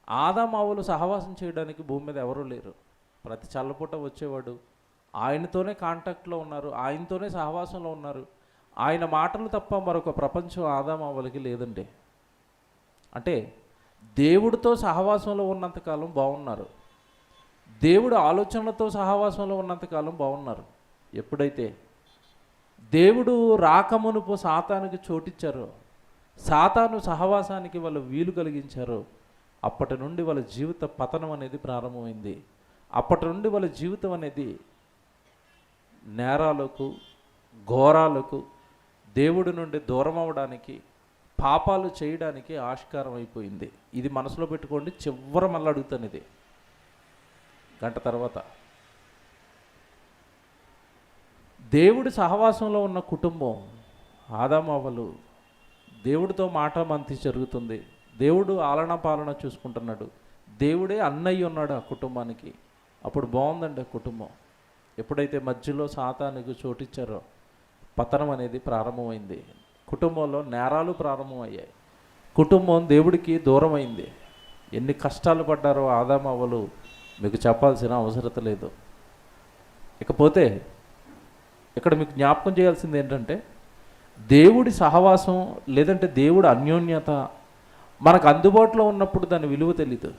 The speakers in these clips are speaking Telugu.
ఆదామావులు సహవాసం చేయడానికి భూమి మీద ఎవరూ లేరు. ప్రతి చల్లపూట వచ్చేవాడు, ఆయనతోనే కాంటాక్ట్లో ఉన్నారు, ఆయనతోనే సహవాసంలో ఉన్నారు. ఆయన మాటలు తప్ప మరొక ప్రపంచం ఆదామావులకి లేదండి. అంటే దేవుడితో సహవాసంలో ఉన్నంతకాలం బాగున్నారు, దేవుడు ఆలోచనలతో సహవాసంలో ఉన్నంతకాలం బాగున్నారు. ఎప్పుడైతే దేవుడు రాకమునుపు సాతానుకి చోటిచ్చారో, సాతాను సహవాసానికి వాళ్ళు వీలు కలిగించారో, అప్పటి నుండి వాళ్ళ జీవిత పతనం అనేది ప్రారంభమైంది. అప్పటి నుండి వాళ్ళ జీవితం అనేది నేరాలకు, ఘోరాలకు, దేవుడి నుండి దూరం అవ్వడానికి, పాపాలు చేయడానికి ఆస్కారం అయిపోయింది. ఇది మనసులో పెట్టుకోండి. చివరి మళ్ళీ అడుగుతాను, ఇది గంట తర్వాత. దేవుడి సహవాసంలో ఉన్న కుటుంబం ఆదామవ్వలు, దేవుడితో మాట మంతి జరుగుతుంది, దేవుడు ఆలన పాలన చూసుకుంటున్నాడు, దేవుడే అన్నయ్య ఉన్నాడు ఆ కుటుంబానికి. అప్పుడు బాగుందండి ఆ కుటుంబం. ఎప్పుడైతే మధ్యలో సాతానుకు చోటిచ్చారో పతనం అనేది ప్రారంభమైంది. కుటుంబంలో నేరాలు ప్రారంభమయ్యాయి. కుటుంబం దేవుడికి దూరం అయింది. ఎన్ని కష్టాలు పడ్డారో ఆదామవ్వలు మీకు చెప్పాల్సిన అవసరత లేదు. ఇకపోతే ఇక్కడ మీకు జ్ఞాపకం చేయాల్సింది ఏంటంటే, దేవుడి సహవాసం లేదంటే దేవుడి అన్యోన్యత మనకు అందుబాటులో ఉన్నప్పుడు దాని విలువ తెలీదు.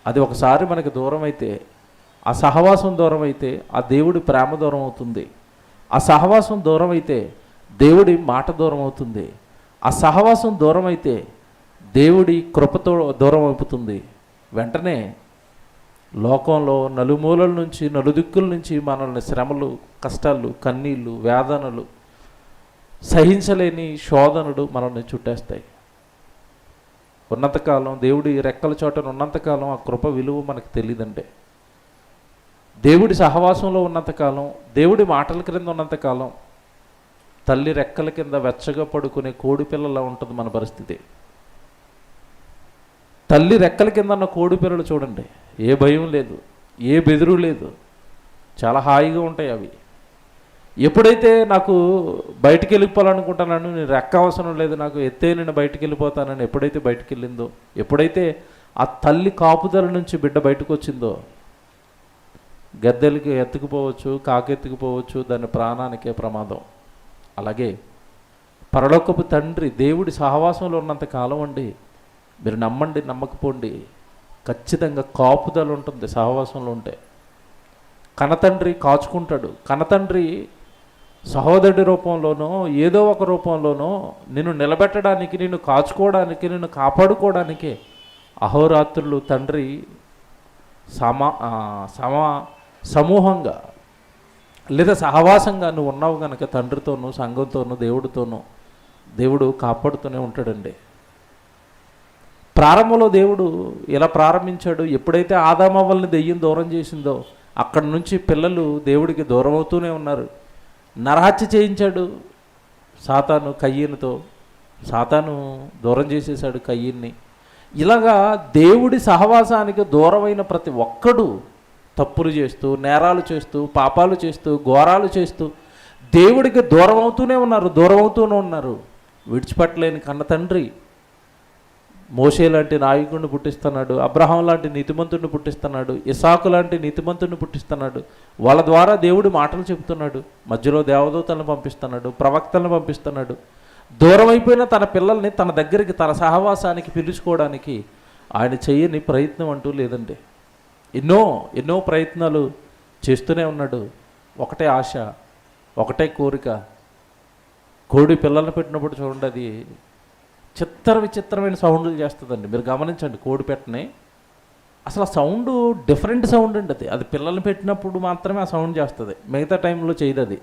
అది ఒకసారి మనకి దూరం అయితే, ఆ సహవాసం దూరం అయితే ఆ దేవుడి ప్రేమ దూరం అవుతుంది. ఆ సహవాసం దూరం అయితే దేవుడి మాట దూరం అవుతుంది. ఆ సహవాసం దూరం అయితే దేవుడి కృపతో దూరం అవుతుంది. వెంటనే లోకంలో నలుమూలల నుంచి, నలుదిక్కుల నుంచి మనల్ని శ్రమలు, కష్టాలు, కన్నీళ్ళు, వేదనలు, సహించలేని శోధనలు మనల్ని చుట్టేస్తాయి. ఉన్నంతకాలం, దేవుడి రెక్కల చోటను ఉన్నంతకాలం ఆ కృప విలువ మనకు తెలియదండి. దేవుడి సహవాసంలో ఉన్నంతకాలం, దేవుడి మాటల క్రింద ఉన్నంతకాలం తల్లి రెక్కల కింద వెచ్చగా పడుకునే కోడి పిల్లలా ఉంటుంది మన పరిస్థితి. తల్లి రెక్కల కింద ఉన్న కోడి పిల్లలు చూడండి, ఏ భయం లేదు, ఏ బెదురు లేదు, చాలా హాయిగా ఉంటాయి అవి. ఎప్పుడైతే నాకు బయటికి వెళ్ళిపోవాలనుకుంటున్నాను, నేను రెక్క అవసరం లేదు, నాకు ఎత్తే నేను బయటికి వెళ్ళిపోతానని ఎప్పుడైతే బయటికి వెళ్ళిందో, ఎప్పుడైతే ఆ తల్లి కాపుదల నుంచి బిడ్డ బయటకు వచ్చిందో, గద్దెలకి ఎత్తుకుపోవచ్చు, కాకెత్తుకుపోవచ్చు, దాని ప్రాణానికే ప్రమాదం. అలాగే పరలోకపు తండ్రి దేవుడి సహవాసంలో ఉన్నంత కాలం అండి, మీరు నమ్మండి నమ్మకపోండి, ఖచ్చితంగా కాపుదల ఉంటుంది సహవాసంలో ఉంటే. కనతండ్రి కాచుకుంటాడు. కనతండ్రి సహోదరుడి రూపంలోనో ఏదో ఒక రూపంలోనో నిన్ను నిలబెట్టడానికి, నిన్ను కాచుకోవడానికి, నిన్ను కాపాడుకోవడానికి అహోరాత్రులు తండ్రి సమూహంగా లేదా సహవాసంగా నువ్వు ఉన్నావు కనుక తండ్రితోనూ, సంఘంతోనూ, దేవుడితోనూ దేవుడు కాపాడుతూనే ఉంటాడండి. ప్రారంభంలో దేవుడు ఎలా ప్రారంభించాడు, ఎప్పుడైతే ఆదామవ్వల్ని దెయ్యం దూరం చేసిందో అక్కడి నుంచి పిల్లలు దేవుడికి దూరం అవుతూనే ఉన్నారు. నరహత్య చేయించాడు సాతాను కయ్యనుతో, సాతాను దూరం చేసేసాడు కయ్యన్ని. ఇలాగా దేవుడి సహవాసానికి దూరమైన ప్రతి ఒక్కడు తప్పులు చేస్తూ, నేరాలు చేస్తూ, పాపాలు చేస్తూ, ఘోరాలు చేస్తూ దేవుడికి దూరం అవుతూనే ఉన్నారు. విడిచిపెట్టలేని కన్న తండ్రి మోషే లాంటి నాయకుడిని పుట్టిస్తున్నాడు, అబ్రహాం లాంటి నీతిమంతుడిని పుట్టిస్తున్నాడు, ఇసాకు లాంటి నీతిమంతుడిని పుట్టిస్తున్నాడు. వాళ్ళ ద్వారా దేవుడు మాటలు చెబుతున్నాడు, మధ్యలో దేవదూతలను పంపిస్తున్నాడు, ప్రవక్తలను పంపిస్తున్నాడు. దూరం అయిపోయిన తన పిల్లల్ని తన దగ్గరికి, తన సహవాసానికి పిలుచుకోవడానికి ఆయన చేయని ప్రయత్నం అంటూ లేదండి. ఎన్నో ప్రయత్నాలు చేస్తూనే ఉన్నాడు. ఒకటే ఆశ, ఒకటే కోరిక. కోడి పిల్లల్ని పెట్టినప్పుడు చూడండి, అది విచిత్రమైన సౌండ్లు చేస్తుందండి. మీరు గమనించండి, కోడి పెట్టని అసలు ఆ సౌండ్ డిఫరెంట్ సౌండ్ అండి. అది పిల్లల్ని పెట్టినప్పుడు మాత్రమే ఆ సౌండ్ చేస్తుంది, మిగతా టైంలో చేయదు. అది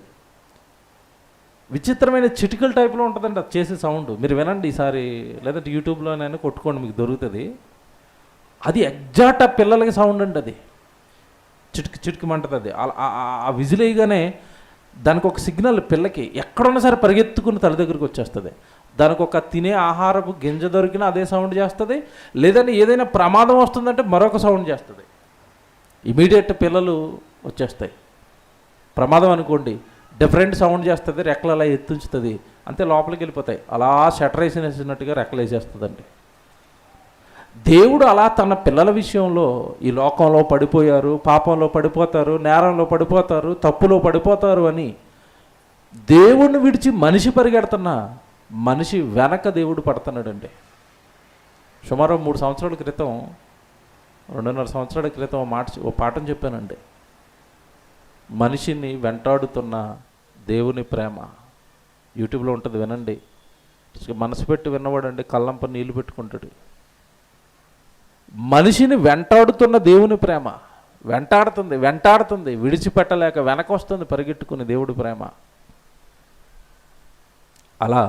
విచిత్రమైన చిటికల టైప్లో ఉంటుందండి అది చేసే సౌండ్. మీరు వినండి ఈసారి, లేదంటే యూట్యూబ్లోనైనా కొట్టుకోండి, మీకు దొరుకుతుంది. అది ఎగ్జాక్ట్ ఆ పిల్లలకి సౌండ్ అండి. అది చిటికమంటుంది. అది ఆ విజిల్ వేయగానే దానికి ఒక సిగ్నల్, పిల్లకి ఎక్కడున్నా సరే పరిగెత్తుకుని తల్లి దగ్గరికి వచ్చేస్తుంది. దానికి ఒక తినే ఆహారపు గింజ దొరికినా అదే సౌండ్ చేస్తుంది, లేదంటే ఏదైనా ప్రమాదం వస్తుందంటే మరొక సౌండ్ చేస్తుంది. ఇమీడియట్ పిల్లలు వచ్చేస్తాయి. ప్రమాదం అనుకోండి, డిఫరెంట్ సౌండ్ చేస్తుంది, రెక్కలు అలా ఎత్తుంచుతుంది, అంతే లోపలికి వెళ్ళిపోతాయి. అలా షటర్ వేసినట్టుగా రెక్కలు వేసేస్తుందండి. దేవుడు అలా తన పిల్లల విషయంలో ఈ లోకంలో పడిపోయారు, పాపంలో పడిపోతారు, నేరంలో పడిపోతారు, తప్పులో పడిపోతారు అని దేవుణ్ణి విడిచి మనిషి పరిగెడుతున్నా మనిషి వెనక దేవుడు పడుతున్నాడండి. సుమారు 3 సంవత్సరాల క్రితం, 2.5 సంవత్సరాల క్రితం ఓ పాఠం చెప్పానండి. మనిషిని వెంటాడుతున్న దేవుని ప్రేమ. యూట్యూబ్లో ఉంటుంది, వినండి. మనసు పెట్టి విన్నవాడండి కళ్ళంప నీళ్లు పెట్టుకుంటాడు. మనిషిని వెంటాడుతున్న దేవుని ప్రేమ. వెంటాడుతుంది విడిచిపెట్టలేక వెనక వస్తుంది పరిగెట్టుకుని దేవుడి ప్రేమ. అలా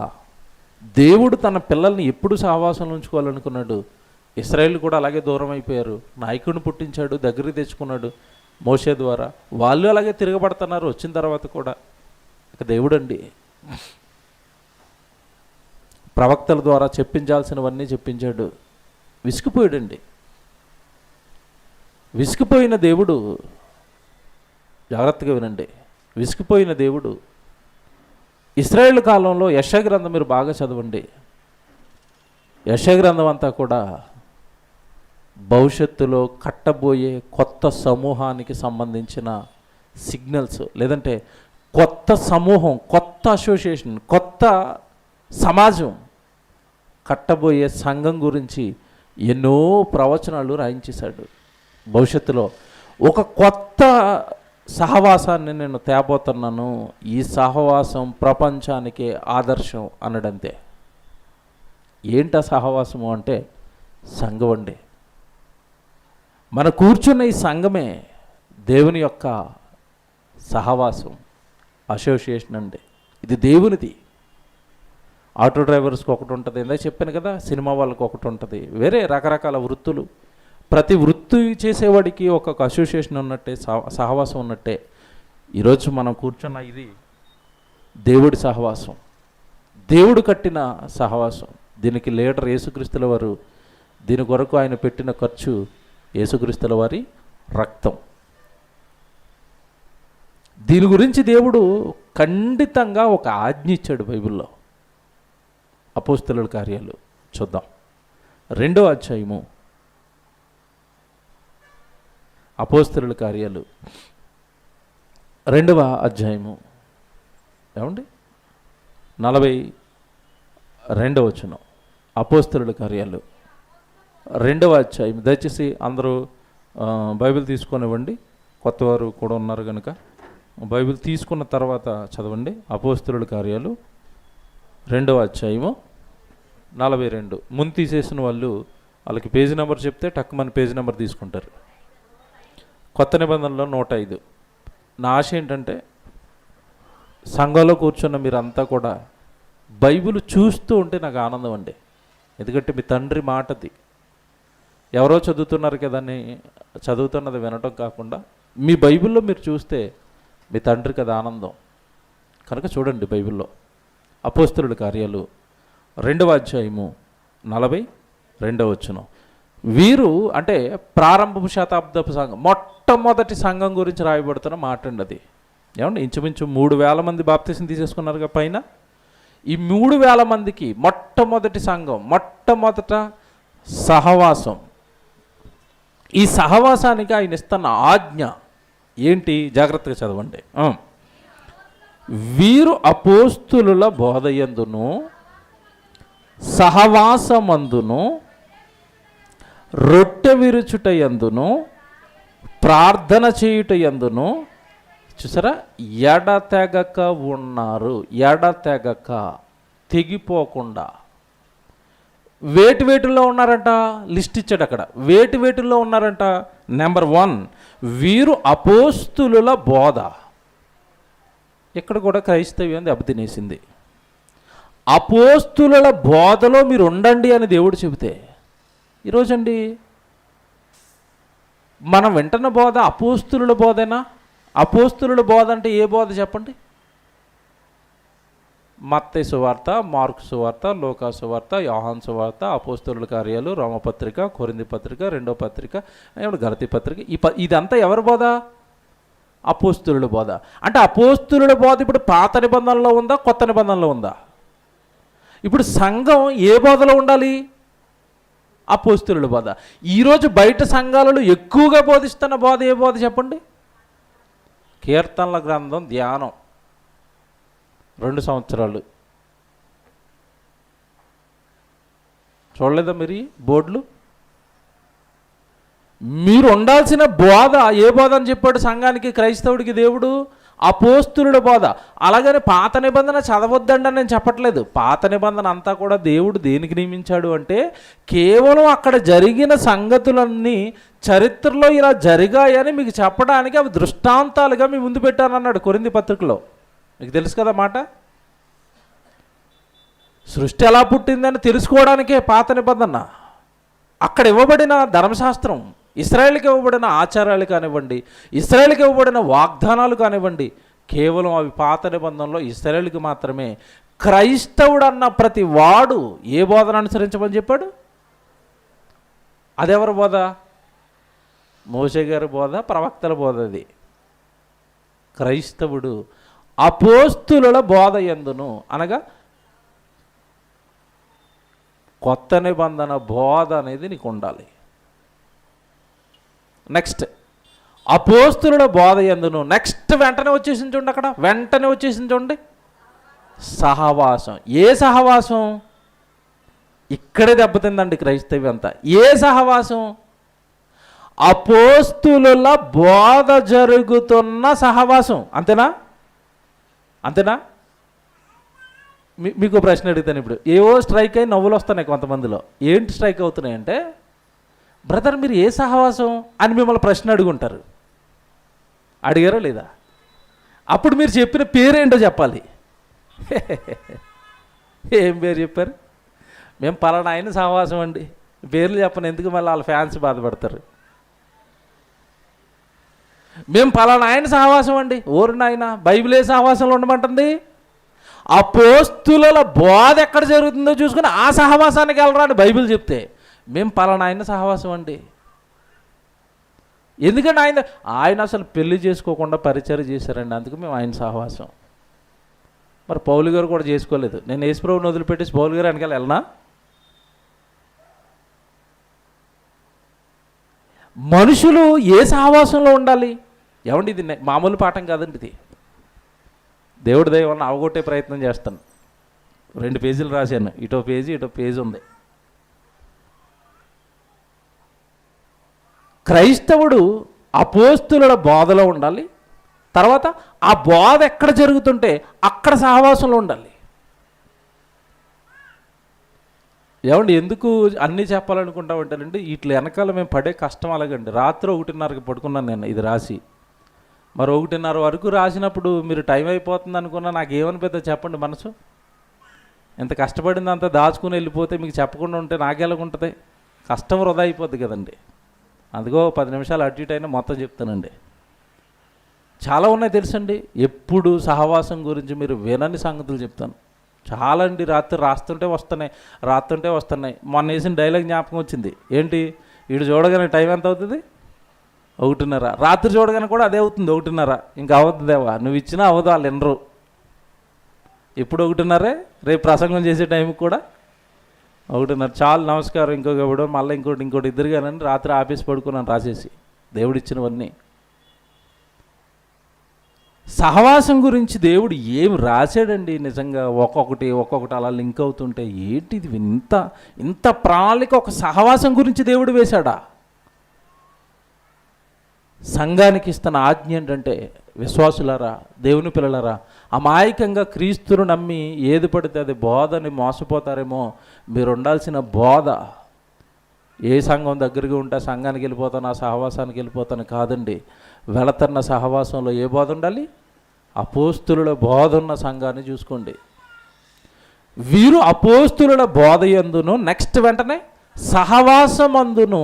దేవుడు తన పిల్లల్ని ఎప్పుడు సహవాసంలో ఉంచుకోవాలనుకున్నాడు. ఇశ్రాయేలు కూడా అలాగే దూరం అయిపోయారు. నాయకుడిని పుట్టించాడు, దగ్గరికి తెచ్చుకున్నాడు మోషే ద్వారా. వాళ్ళు అలాగే తిరగబడుతున్నారు వచ్చిన తర్వాత కూడా. ఇక దేవుడు అండి ప్రవక్తల ద్వారా చెప్పించాల్సినవన్నీ చెప్పించాడు. విసిగిపోయాడండి. విసిగిపోయిన దేవుడు, జాగ్రత్తగా వినండి, విసిగిపోయిన దేవుడు ఇశ్రాయేలు కాలంలో యెషయా గ్రంథం మీరు బాగా చదవండి. యెషయా గ్రంథం అంతా కూడా భవిష్యత్తులో కట్టబోయే కొత్త సమూహానికి సంబంధించిన సిగ్నల్స్, లేదంటే కొత్త సమూహం, కొత్త అసోసియేషన్, కొత్త సమాజం, కట్టబోయే సంఘం గురించి ఎన్నో ప్రవచనాలు రాయించేశాడు. భవిష్యత్తులో ఒక కొత్త సహవాసాన్ని నేను తేబోతున్నాను, ఈ సహవాసం ప్రపంచానికే ఆదర్శం అన్నడంతే. ఏంట సహవాసము అంటే సంఘం అండి. మన కూర్చున్న ఈ సంఘమే దేవుని యొక్క సహవాసం, అసోసియేషన్ అండి. ఇది దేవునిది. ఆటో డ్రైవర్స్కి ఒకటి ఉంటుంది, ఇందాక చెప్పాను కదా, సినిమా వాళ్ళకి ఒకటి ఉంటుంది, వేరే రకరకాల వృత్తులు. ప్రతి వృత్తి చేసేవాడికి ఒక్కొక్క అసోసియేషన్ ఉన్నట్టే, సహవాసం ఉన్నట్టే ఈరోజు మనం కూర్చున్న ఇది దేవుడి సహవాసం, దేవుడు కట్టిన సహవాసం. దీనికి లీడర్ యేసుక్రీస్తుల వారు. దీని కొరకు ఆయన పెట్టిన ఖర్చు యేసుక్రీస్తుల వారి రక్తం. దీని గురించి దేవుడు ఖండితంగా ఒక ఆజ్ఞ ఇచ్చాడు బైబిల్లో. అపోస్తలుల కార్యాలు చూద్దాం, 2వ అధ్యాయము. అపోస్తలుల కార్యాలు 2వ అధ్యాయము ఏమండి 42వ వచనం. అపోస్తలుల కార్యాలు 2వ అధ్యాయం. దయచేసి అందరూ బైబిల్ తీసుకొనివ్వండి. కొత్తవారు కూడా ఉన్నారు కనుక బైబిల్ తీసుకున్న తర్వాత చదవండి. అపోస్తలుల కార్యాలు 2వ అధ్యాయము 42. ముందు తీసేసిన వాళ్ళు వాళ్ళకి పేజీ నెంబర్ చెప్తే టక్కుమని పేజీ నెంబర్ తీసుకుంటారు. కొత్త నిబంధనలో 105. నా ఆశ ఏంటంటే సంఘంలో కూర్చున్న మీరంతా కూడా బైబిల్ చూస్తూ ఉంటే నాకు ఆనందం అండి. ఎందుకంటే మీ తండ్రి మాటది. ఎవరో చదువుతున్నారు కదా అని చదువుతున్నది వినటం కాకుండా మీ బైబిల్లో మీరు చూస్తే మీ తండ్రికి అది ఆనందం. కనుక చూడండి బైబిల్లో అపోస్తలుల కార్యాలు 2వ అధ్యాయము 42వ వచనం. వీరు అంటే ప్రారంభపు శతాబ్దపు సంఘం, మొట్టమొదటి సంఘం గురించి రాయబడుతున్న మాట అండి అది. ఏమండి ఇంచుమించు 3,000 మంది బాప్తిసం తీసేసుకున్నారుగా పైన. ఈ 3,000 మందికి మొట్టమొదటి సంఘం, మొట్టమొదట సహవాసం. ఈ సహవాసానికి ఆయన ఇస్తున్న ఆజ్ఞ ఏంటి? జాగ్రత్తగా చదవండి. వీరు అపోస్తులుల బోధయందును సహవాసమందును రొట్టె విరుచుటయందును ప్రార్థన చేయుటయందును చూసారా ఎడతెగక ఉన్నారు. ఎడతెగక, తెగిపోకుండా. వేటిలో ఉన్నారంట? లిస్ట్ ఇచ్చాడు అక్కడ. వేటిలో ఉన్నారంట? నెంబర్ 1, వీరు అపోస్తులుల బోధ. ఇక్కడ కూడా క్రైస్తవ్యం దెబ్బతినేసింది. అపోస్తులుల బోధలో మీరు ఉండండి అని దేవుడు చెబితే, ఈరోజండి మనం వింటున్న బోధ అపోస్తులుల బోధేనా? అపోస్తులుల బోధ అంటే ఏ బోధ చెప్పండి? మత్తయి సువార్త, మార్కు సువార్త, లూకా సువార్త, యోహాను సువార్త, అపోస్తలుల కార్యాలు, రోమపత్రిక, కొరింథీ పత్రిక, 2వ పత్రిక, గలతీ పత్రిక. ఇదంతా ఎవరి బోధ? అపోస్తలుల బోధ. అంటే అపోస్తలుల బోధ ఇప్పుడు పాత నిబంధనలో ఉందా, కొత్త నిబంధనలో ఉందా? ఇప్పుడు సంఘం ఏ బోధలో ఉండాలి? అపోస్తలుల బోధ. ఈరోజు బయట సంఘాలలో ఎక్కువగా బోధిస్తున్న బోధ ఏ బోధ చెప్పండి? కీర్తనల గ్రంథం ధ్యానం 2 సంవత్సరాలు. చూడలేదా మీరు బోర్డులు? మీరు ఉండాల్సిన బోధ ఏ బోధ అని చెప్పాడు సంఘానికి, క్రైస్తవుడికి దేవుడు? అపోస్తలుల బోధ. అలాగని పాత నిబంధన చదవద్దండి అని నేను చెప్పట్లేదు. పాత నిబంధన అంతా కూడా దేవుడు దేనికి నియమించాడు అంటే, కేవలం అక్కడ జరిగిన సంగతులన్నీ చరిత్రలో ఇలా జరిగాయని మీకు చెప్పడానికి అవి దృష్టాంతాలుగా మీ ముందు పెట్టానన్నాడు కొరింథీ పత్రికలో. మీకు తెలుసు కదా మాట. సృష్టి ఎలా పుట్టిందని తెలుసుకోవడానికే పాత నిబంధన. అక్కడ ఇవ్వబడిన ధర్మశాస్త్రం, ఇశ్రాయేలుకి ఇవ్వబడిన ఆచారాలు కానివ్వండి, ఇశ్రాయేలుకి ఇవ్వబడిన వాగ్దానాలు కానివ్వండి, కేవలం అవి పాత నిబంధనలో ఇశ్రాయేలుకి మాత్రమే. క్రైస్తవుడు అన్న ప్రతి వాడు ఏ బోధన అనుసరించమని చెప్పాడు? అదెవరి బోధ? మోషే గారి బోధ, ప్రవక్తల బోధ. అది క్రైస్తవుడు అపోస్తులుల బోధ యందును, అనగా కొత్త నిబంధన బోధ అనేది నీకు ఉండాలి. నెక్స్ట్ అపోస్తులుల బోధ యందును. నెక్స్ట్ వెంటనే వచ్చేసింది చూడండి, అక్కడ వెంటనే వచ్చేసింది చూడండి, సహవాసం. ఏ సహవాసం? ఇక్కడే దెబ్బతిందండి క్రైస్తవి అంతా. ఏ సహవాసం? అపోస్తులుల బోధ జరుగుతున్న సహవాసం. అంతేనా? అంతేనా? మీకు ప్రశ్న అడుగుతాను ఇప్పుడు. ఏవో స్ట్రైక్ అయ్యి నవ్వులు వస్తున్నాయి కొంతమందిలో. ఏంటి స్ట్రైక్ అవుతున్నాయి అంటే, బ్రదర్ మీరు ఏ సహవాసం అని మిమ్మల్ని ప్రశ్న అడుగుంటారు. అడిగారో లేదా? అప్పుడు మీరు చెప్పిన పేరేంటో చెప్పాలి. ఏం పేరు చెప్పారు? మేము పలానా ఆయన సహవాసం అండి. పేర్లు చెప్పను, ఎందుకు మళ్ళీ వాళ్ళ ఫ్యాన్స్ బాధపడతారు. మేము పలానా ఆయన సహవాసం అండి. ఓరు నాయన, బైబిల్ ఏ సహవాసంలో ఉండమంటుంది? అపోస్తులుల బోధ ఎక్కడ జరుగుతుందో చూసుకుని ఆ సహవాసానికి వెళ్ళరా అని బైబిల్ చెప్తే, మేము పలానా ఆయన సహవాసం అండి. ఎందుకంటే ఆయన అసలు పెళ్లి చేసుకోకుండా పరిచయం చేశారండి, అందుకు మేము ఆయన సహవాసం. మరి పౌలు గారు కూడా చేసుకోలేదు. నేను యేసుప్రభుని వదిలిపెట్టేసి పౌలు గారు వెనకాల వెళ్ళనా? మనుషులు ఏ సహవాసంలో ఉండాలి? ఏమండి ఇది మామూలు పాఠం కాదండి. ఇది దేవుడి దయ వలన అవగొట్టే ప్రయత్నం చేస్తాను. 2 పేజీలు రాశాను, ఇటో పేజీ ఉంది. క్రైస్తవుడు అపోస్తులుల బోధలో ఉండాలి. తర్వాత ఆ బోధ ఎక్కడ జరుగుతుంటే అక్కడ సహవాసంలో ఉండాలి. ఏమండి ఎందుకు అన్నీ చెప్పాలనుకుంటా ఉంటానండి, వీటి వెనకాల మేము పడే కష్టం అలాగండి. రాత్రి 1:30కి పడుకున్నాను నేను ఇది రాసి. మరి 1:30 వరకు రాసినప్పుడు మీరు టైం అయిపోతుంది అనుకున్నా నాకేమనిపిద్దో చెప్పండి మనసు? ఎంత కష్టపడింది అంతా దాచుకుని వెళ్ళిపోతే మీకు చెప్పకుండా ఉంటే నాకెలాగుంటుంది? కష్టం వృధా అయిపోద్ది కదండి. అందుకో 10 నిమిషాలు అటు ఇటు అయినా మొత్తం చెప్తానండి. చాలా ఉన్నాయి తెలుసండి. ఎప్పుడు సహవాసం గురించి మీరు వినని సంగతులు చెప్తాను. చాలా అండి. రాత్రి రాస్తుంటే వస్తున్నాయి. మొన్న వేసిన డైలాగ్ జ్ఞాపకం వచ్చింది. ఏంటి? వీడు చూడగానే టైం ఎంత అవుతుంది? 1:30. రాత్రి చూడగానే కూడా అదే అవుతుంది, 1:30. ఇంకా అవుతుందేవా, నువ్వు ఇచ్చినా అవ్వదు, వాళ్ళు వినరు. ఇప్పుడు 1:30, రేపు ప్రసంగం చేసే టైంకి కూడా 1:30. చాలు, నమస్కారం, ఇంకొక ఇవ్వడం, మళ్ళీ ఇంకోటి ఇద్దరు కానీ రాత్రి ఆఫీస్ పడుకున్నాను రాసేసి దేవుడిచ్చినవన్నీ. సహవాసం గురించి దేవుడు ఏం రాశాడండి నిజంగా. ఒక్కొక్కటి అలా లింక్ అవుతుంటే ఏంటి ఇది? ఇంత ప్రణాళిక ఒక సహవాసం గురించి దేవుడు వేశాడా? సంఘానికి ఇస్తున్న ఆజ్ఞ ఏంటంటే, విశ్వాసులారా, దేవుని పిల్లలారా, అమాయకంగా క్రీస్తును నమ్మి ఏది పడితే అది బోధని మోసపోతారేమో. మీరు ఉండాల్సిన బోధ, ఏ సంఘం దగ్గరగా ఉంటే సంఘానికి వెళ్ళిపోతాను, ఆ సహవాసానికి వెళ్ళిపోతాను కాదండి. వెళుతున్న సహవాసంలో ఏ బోధ ఉండాలి? అపోస్తులుల బోధ ఉన్న సంఘాన్ని చూసుకోండి. వీరు అపోస్తులుల బోధ యందును, నెక్స్ట్ వెంటనే సహవాసమందును,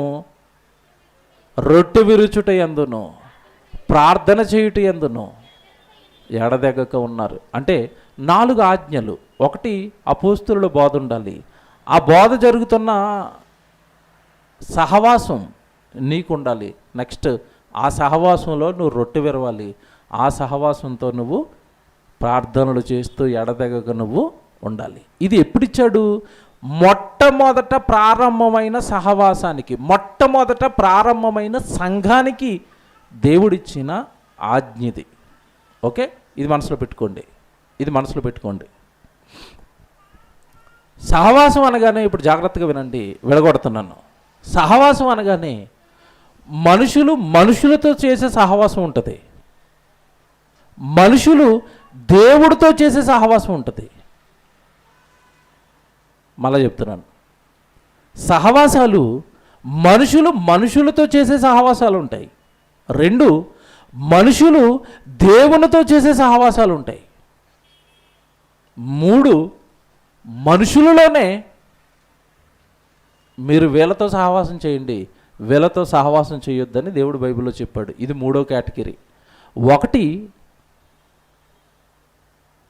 రొట్టె విరుచుట యందును, ప్రార్థన చేయుట యందును ఎడదెగక ఉన్నారు. అంటే 4 ఆజ్ఞలు. 1 అపోస్తులుల బోధ ఉండాలి. ఆ బోధ జరుగుతున్న సహవాసం నీకు ఉండాలి. నెక్స్ట్ ఆ సహవాసంలో నువ్వు రొట్టె విరవాలి. ఆ సహవాసంతో నువ్వు ప్రార్థనలు చేస్తూ ఎడతెగక నువ్వు ఉండాలి. ఇది ఎప్పుడిచ్చాడు? మొట్టమొదట ప్రారంభమైన సహవాసానికి, మొట్టమొదట ప్రారంభమైన సంఘానికి దేవుడిచ్చిన ఆజ్ఞది. ఓకే, ఇది మనసులో పెట్టుకోండి, ఇది మనసులో పెట్టుకోండి. సహవాసం అనగానే, ఇప్పుడు జాగ్రత్తగా వినండి, విడగొడుతున్నాను. సహవాసం అనగానే మనుషులు మనుషులతో చేసే సహవాసం ఉంటుంది, మనుషులు దేవుడితో చేసే సహవాసం ఉంటుంది. మళ్ళా చెప్తున్నాను, సహవాసాలు మనుషులు మనుషులతో చేసే సహవాసాలు ఉంటాయి. 2, మనుషులు దేవునితో చేసే సహవాసాలు ఉంటాయి. 3, మనుషులలోనే మీరు వీళ్ళతో సహవాసం చేయండి, వీళ్ళతో సహవాసం చేయొద్దని దేవుడు బైబిల్లో చెప్పాడు. ఇది 3వ కేటగిరీ. 1,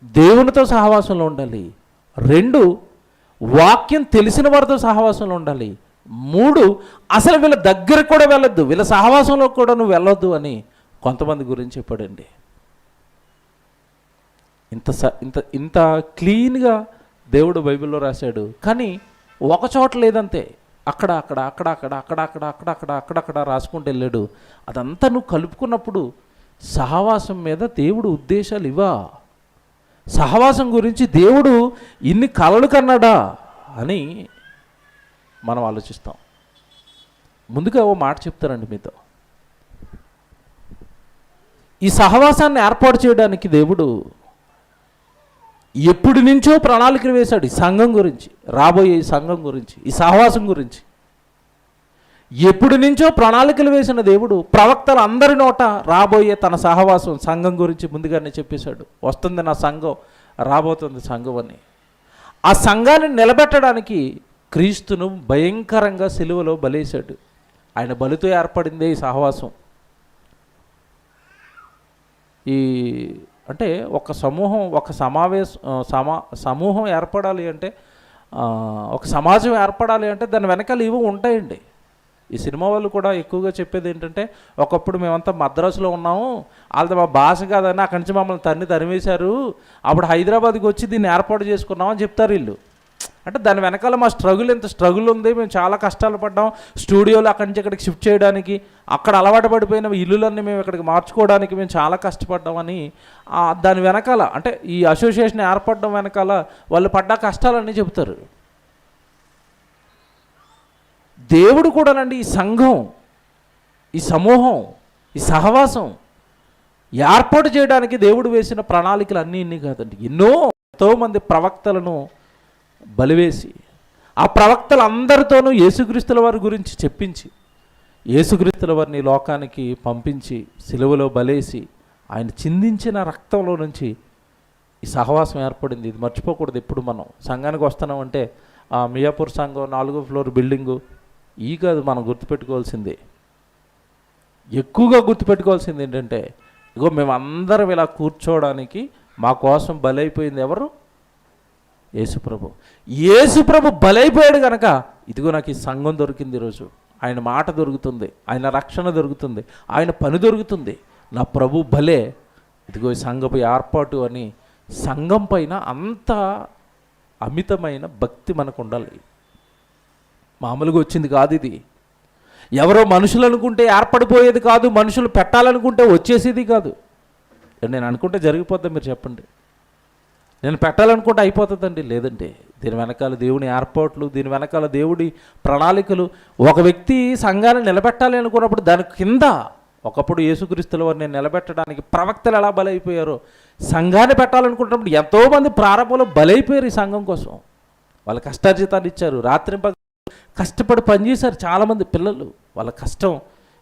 దేవునితో సహవాసంలో ఉండాలి. 2, వాక్యం తెలిసిన వారితో సహవాసంలో ఉండాలి. 3, అసలు వీళ్ళ దగ్గరకు కూడా వెళ్ళొద్దు, వీళ్ళ సహవాసంలో కూడా నువ్వు వెళ్ళొద్దు అని కొంతమంది గురించి చెప్పాడండి. ఇంత క్లీన్గా దేవుడు బైబిల్లో రాశాడు. కానీ ఒక చోట లేదంతే, అక్కడక్కడ రాసుకుంటూ వెళ్ళాడు. అదంతా నువ్వు కలుపుకున్నప్పుడు సహవాసం మీద దేవుడు ఉద్దేశాలు ఇవా, సహవాసం గురించి దేవుడు ఇన్ని కలలు కన్నాడా అని మనం ఆలోచిస్తాం. ముందుగా ఓ మాట చెప్తారండి మీతో. ఈ సహవాసాన్ని ఏర్పాటు చేయడానికి దేవుడు ఎప్పటి నుంచో ప్రణాళికలు వేశాడు. ఈ సంఘం గురించి, రాబోయే ఈ సంఘం గురించి, ఈ సహవాసం గురించి ఎప్పటి నుంచో ప్రణాళికలు వేసిన దేవుడు ప్రవక్తలు అందరి నోట రాబోయే తన సహవాసం సంఘం గురించి ముందుగానే చెప్పేశాడు. వస్తుంది నా సంఘం, రాబోతుంది సంఘం అని. ఆ సంఘాన్ని నిలబెట్టడానికి క్రీస్తును భయంకరంగా సిలువలో బలేశాడు. ఆయన బలితో ఏర్పడిందే ఈ సహవాసం. అంటే ఒక సమూహం, ఒక సమూహం ఏర్పడాలి అంటే, ఒక సమాజం ఏర్పడాలి అంటే దాని వెనకాల ఇవి ఉంటాయండి. ఈ సినిమా వాళ్ళు కూడా ఎక్కువగా చెప్పేది ఏంటంటే, ఒకప్పుడు మేమంతా మద్రాసులో ఉన్నాము, వాళ్ళతో మా భాష కాదని అక్కడి నుంచి మమ్మల్ని తరిమేశారు, అప్పుడు హైదరాబాద్కి వచ్చి దీన్ని ఏర్పాటు చేసుకున్నామని చెప్తారు వీళ్ళు. అంటే దాని వెనకాల మా ఎంత స్ట్రగుల్ ఉంది, మేము చాలా కష్టాలు పడ్డాం, స్టూడియోలు అక్కడి నుంచి ఇక్కడికి షిఫ్ట్ చేయడానికి, అక్కడ అలవాటు పడిపోయిన ఇల్లులన్నీ మేము ఇక్కడికి మార్చుకోవడానికి మేము చాలా కష్టపడ్డామని దాని వెనకాల, అంటే ఈ అసోసియేషన్ ఏర్పడడం వెనకాల వాళ్ళు పడ్డ కష్టాలన్నీ చెబుతారు. దేవుడు కూడానండి ఈ సంఘం, ఈ సమూహం, ఈ సహవాసం ఏర్పాటు చేయడానికి దేవుడు వేసిన ప్రణాళికలు అన్నీ ఇన్ని కాదండి. ఎంతోమంది ప్రవక్తలను బలివేసి ఆ ప్రవక్తలందరితోనూ యేసుక్రీస్తుల వారి గురించి చెప్పించి, యేసుక్రీస్తుల వారిని లోకానికి పంపించి సిలువలో బలేసి ఆయన చిందించిన రక్తంలో నుంచి ఈ సహవాసం ఏర్పడింది. ఇది మర్చిపోకూడదు. ఎప్పుడు మనం సంఘానికి వస్తున్నామంటే మియాపూర్ సంఘం 4వ ఫ్లోర్ బిల్డింగు ఈ కాదు మనం గుర్తుపెట్టుకోవాల్సిందే. ఎక్కువగా గుర్తుపెట్టుకోవాల్సింది ఏంటంటే, ఇగో మేమందరం ఇలా కూర్చోవడానికి మా కోసం బలైపోయింది ఎవరు? యేసుప్రభు. యేసుప్రభు బలైపోయాడు కనుక ఇదిగో నాకు ఈ సంఘం దొరికింది. ఈరోజు ఆయన మాట దొరుకుతుంది, ఆయన రక్షణ దొరుకుతుంది, ఆయన పని దొరుకుతుంది. నా ప్రభు భలే, ఇదిగో ఈ సంఘపు ఏర్పాటు అని సంఘం పైన అంత అమితమైన భక్తి మనకు ఉండాలి. మామూలుగా వచ్చింది కాదు ఇది. ఎవరో మనుషులు అనుకుంటే ఏర్పడిపోయేది కాదు, మనుషులు పెట్టాలనుకుంటే వచ్చేసేది కాదు. నేను అనుకుంటే జరిగిపోద్దా మీరు చెప్పండి? నేను పెట్టాలనుకుంటే అయిపోతుందండి? లేదంటే దీని వెనకాల దేవుని ఏర్పాట్లు, దీని వెనకాల దేవుడి ప్రణాళికలు. ఒక వ్యక్తి సంఘాన్ని నిలబెట్టాలి అనుకున్నప్పుడు దాని కింద ఒకప్పుడు యేసుక్రీస్తుల వారిని నిలబెట్టడానికి ప్రవక్తలు ఎలా బలైపోయారో, సంఘాన్ని పెట్టాలనుకున్నప్పుడు ఎంతోమంది ప్రారంభంలో బలైపోయారు ఈ సంఘం కోసం. వాళ్ళ కష్టార్జితాన్ని ఇచ్చారు, రాత్రి కష్టపడి పనిచేశారు చాలామంది పిల్లలు. వాళ్ళ కష్టం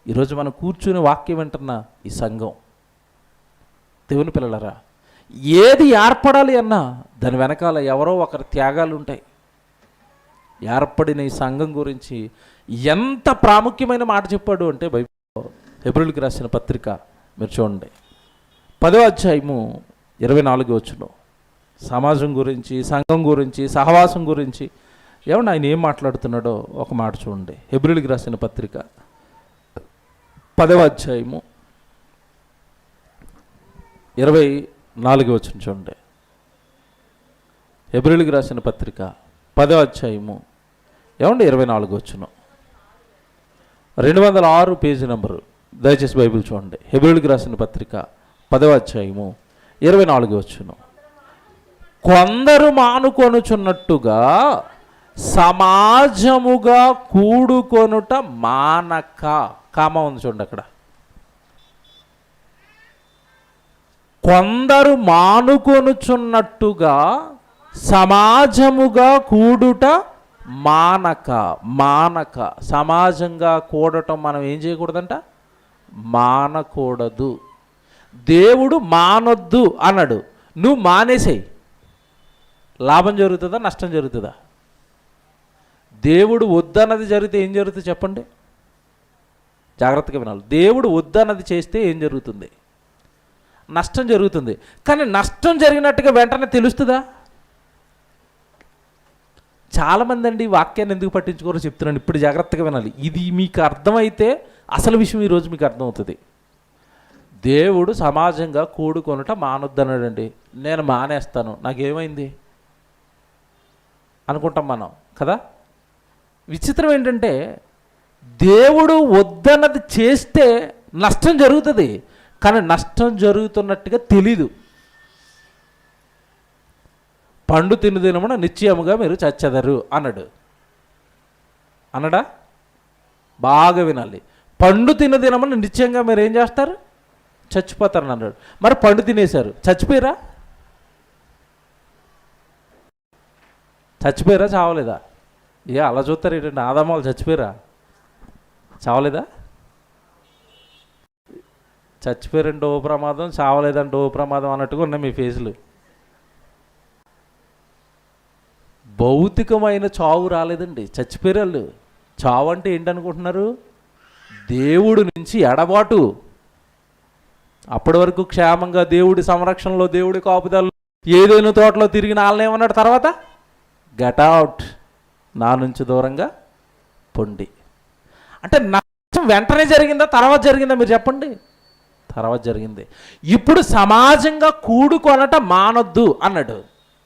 ఈరోజు మనం కూర్చుని వాక్యం వింటున్న ఈ సంఘం. దేవుని పిల్లలరా, ఏది ఏర్పడాలి అన్నా దాని వెనకాల ఎవరో ఒకరి త్యాగాలు ఉంటాయి. ఏర్పడిన ఈ సంఘం గురించి ఎంత ప్రాముఖ్యమైన మాట చెప్పాడు అంటే బైబిల్లో హెబ్రీయులకు రాసిన పత్రిక మీరు చూడండి, 10వ అధ్యాయము 24వ వచనం. సమాజం గురించి, సంఘం గురించి, సహవాసం గురించి ఏమన్నా ఆయన ఏం మాట్లాడుతున్నాడో ఒక మాట చూడండి. హెబ్రీయులకు రాసిన పత్రిక 10వ అధ్యాయము 24వ వచనం చూడండి. హెబ్రీయులకు రాసిన పత్రిక 10వ అధ్యాయము ఏమండి 24 వచ్చును, 206 పేజీ నెంబరు. దయచేసి బైబిల్ చూడండి. హెబ్రీయులకు రాసిన పత్రిక 10వ అధ్యాయము 24 వచ్చును. కొందరు మానుకొనుచున్నట్టుగా సమాజముగా కూడుకొనుట మానక, కామ ఉంది చూడండి అక్కడ. కొందరు మానుకొనుచున్నట్టుగా సమాజముగా కూడుట మానక. సమాజంగా కూడటం మనం ఏం చేయకూడదంట? మానకూడదు. దేవుడు మానొద్దు అన్నాడు, నువ్వు మానేసేయి. లాభం జరుగుతుందా నష్టం జరుగుతుందా? దేవుడు వద్దన్నది జరిగితే ఏం జరుగుతుంది చెప్పండి? జాగ్రత్తగా వినాలి. దేవుడు వద్దన్నది చేస్తే ఏం జరుగుతుంది? నష్టం జరుగుతుంది. కానీ నష్టం జరిగినట్టుగా వెంటనే తెలుస్తుందా? చాలామంది అండి ఈ వాక్యాన్ని ఎందుకు పట్టించుకోరో చెప్తున్నాను. ఇప్పుడు జాగ్రత్తగా వినాలి. ఇది మీకు అర్థమైతే అసలు విషయం ఈరోజు మీకు అర్థమవుతుంది. దేవుడు సమాజంగా కూడుకొనుట మానొద్దన్నాడండి. నేను మానేస్తాను, నాకేమైంది అనుకుంటాం మనం కదా. విచిత్రం ఏంటంటే దేవుడు వద్దన్నది చేస్తే నష్టం జరుగుతుంది, కానీ నష్టం జరుగుతున్నట్టుగా తెలీదు. పండు తిను దినమున నిశ్చయముగా మీరు చచ్చెదరు అన్నాడు. అన్నడా? బాగా వినాలి. పండు తిన్న దినమున నిశ్చయంగా మీరు ఏం చేస్తారు? చచ్చిపోతారని అన్నాడు. మరి పండు తినేశారు, చచ్చిపోయారా? చావలేదా? అలా చూస్తారు ఏంటంటే, ఆదామాలు చచ్చిపోయారా? చావలేదా? చచ్చిపోయారంటే ఓ ప్రమాదం, చావలేదంటే ఓ ప్రమాదం అన్నట్టుగా ఉన్నాయి మీ ఫేసులు. భౌతికమైన చావు రాలేదండి, చచ్చిపోయారు వాళ్ళు. చావు అంటే ఏంటనుకుంటున్నారు? దేవుడి నుంచి ఎడబాటు. అప్పటి వరకు క్షేమంగా దేవుడి సంరక్షణలో, దేవుడి కాపుదల్లో ఏదైనా తోటలో తిరిగిన వాళ్ళని ఏమన్నాడు తర్వాత? గెట్ అవుట్, నా నుంచి దూరంగా పొండి. అంటే నష్టం వెంటనే జరిగిందా తర్వాత జరిగిందా మీరు చెప్పండి? తర్వాత జరిగింది. ఇప్పుడు సమాజంగా కూడుకొనట మానొద్దు అన్నాడు.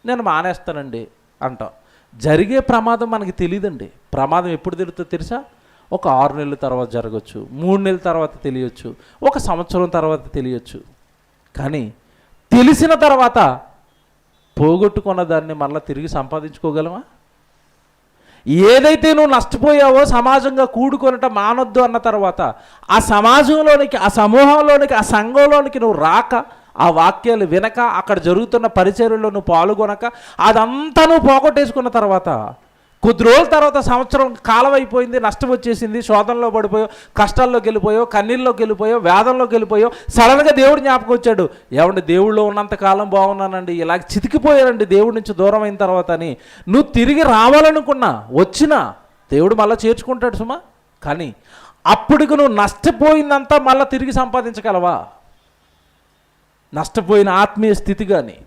నేను మానేస్తానండి అంటాం. జరిగే ప్రమాదం మనకి తెలియదండి. ప్రమాదం ఎప్పుడు తెలుస్తుందో తెలుసా? ఒక 6 నెలల తర్వాత జరగచ్చు, 3 నెలల తర్వాత తెలియచ్చు, 1 సంవత్సరం తర్వాత తెలియచ్చు. కానీ తెలిసిన తర్వాత పోగొట్టుకున్న దాన్ని మళ్ళీ తిరిగి సంపాదించుకోగలమా? ఏదైతే నువ్వు నష్టపోయావో సమాజంగా కూడుకొనట మానొద్దు అన్న తర్వాత ఆ సమాజంలోనికి, ఆ సమూహంలోనికి, ఆ సంఘంలోనికి నువ్వు రాక, ఆ వాక్యాలు వినక, అక్కడ జరుగుతున్న పరిచర్యలో నువ్వు పాల్గొనక, అదంతా నువ్వు పోగొట్టేసుకున్న తర్వాత కొద్ది రోజుల తర్వాత, సంవత్సరం కాలం అయిపోయింది, నష్టం వచ్చేసింది, శోధనలో పడిపోయావు, కష్టాల్లోకి వెళ్ళిపోయావు, కన్నీళ్ళలోకి వెళ్ళిపోయావు, వేదంలోకి వెళ్ళిపోయావు. సడన్గా దేవుడు జ్ఞాపకం వచ్చాడు. ఏమంటే దేవుడిలో ఉన్నంతకాలం బాగున్నానండి, ఇలా చితికిపోయానండి దేవుడి నుంచి దూరం అయిన తర్వాత అని నువ్వు తిరిగి రావాలనుకున్నా, వచ్చినా దేవుడు మళ్ళీ చేర్చుకుంటాడు సుమా. కానీ అప్పటికి నువ్వు నష్టపోయిందంతా మళ్ళీ తిరిగి సంపాదించగలవా? నష్టపోయిన ఆత్మీయ స్థితి కానీ,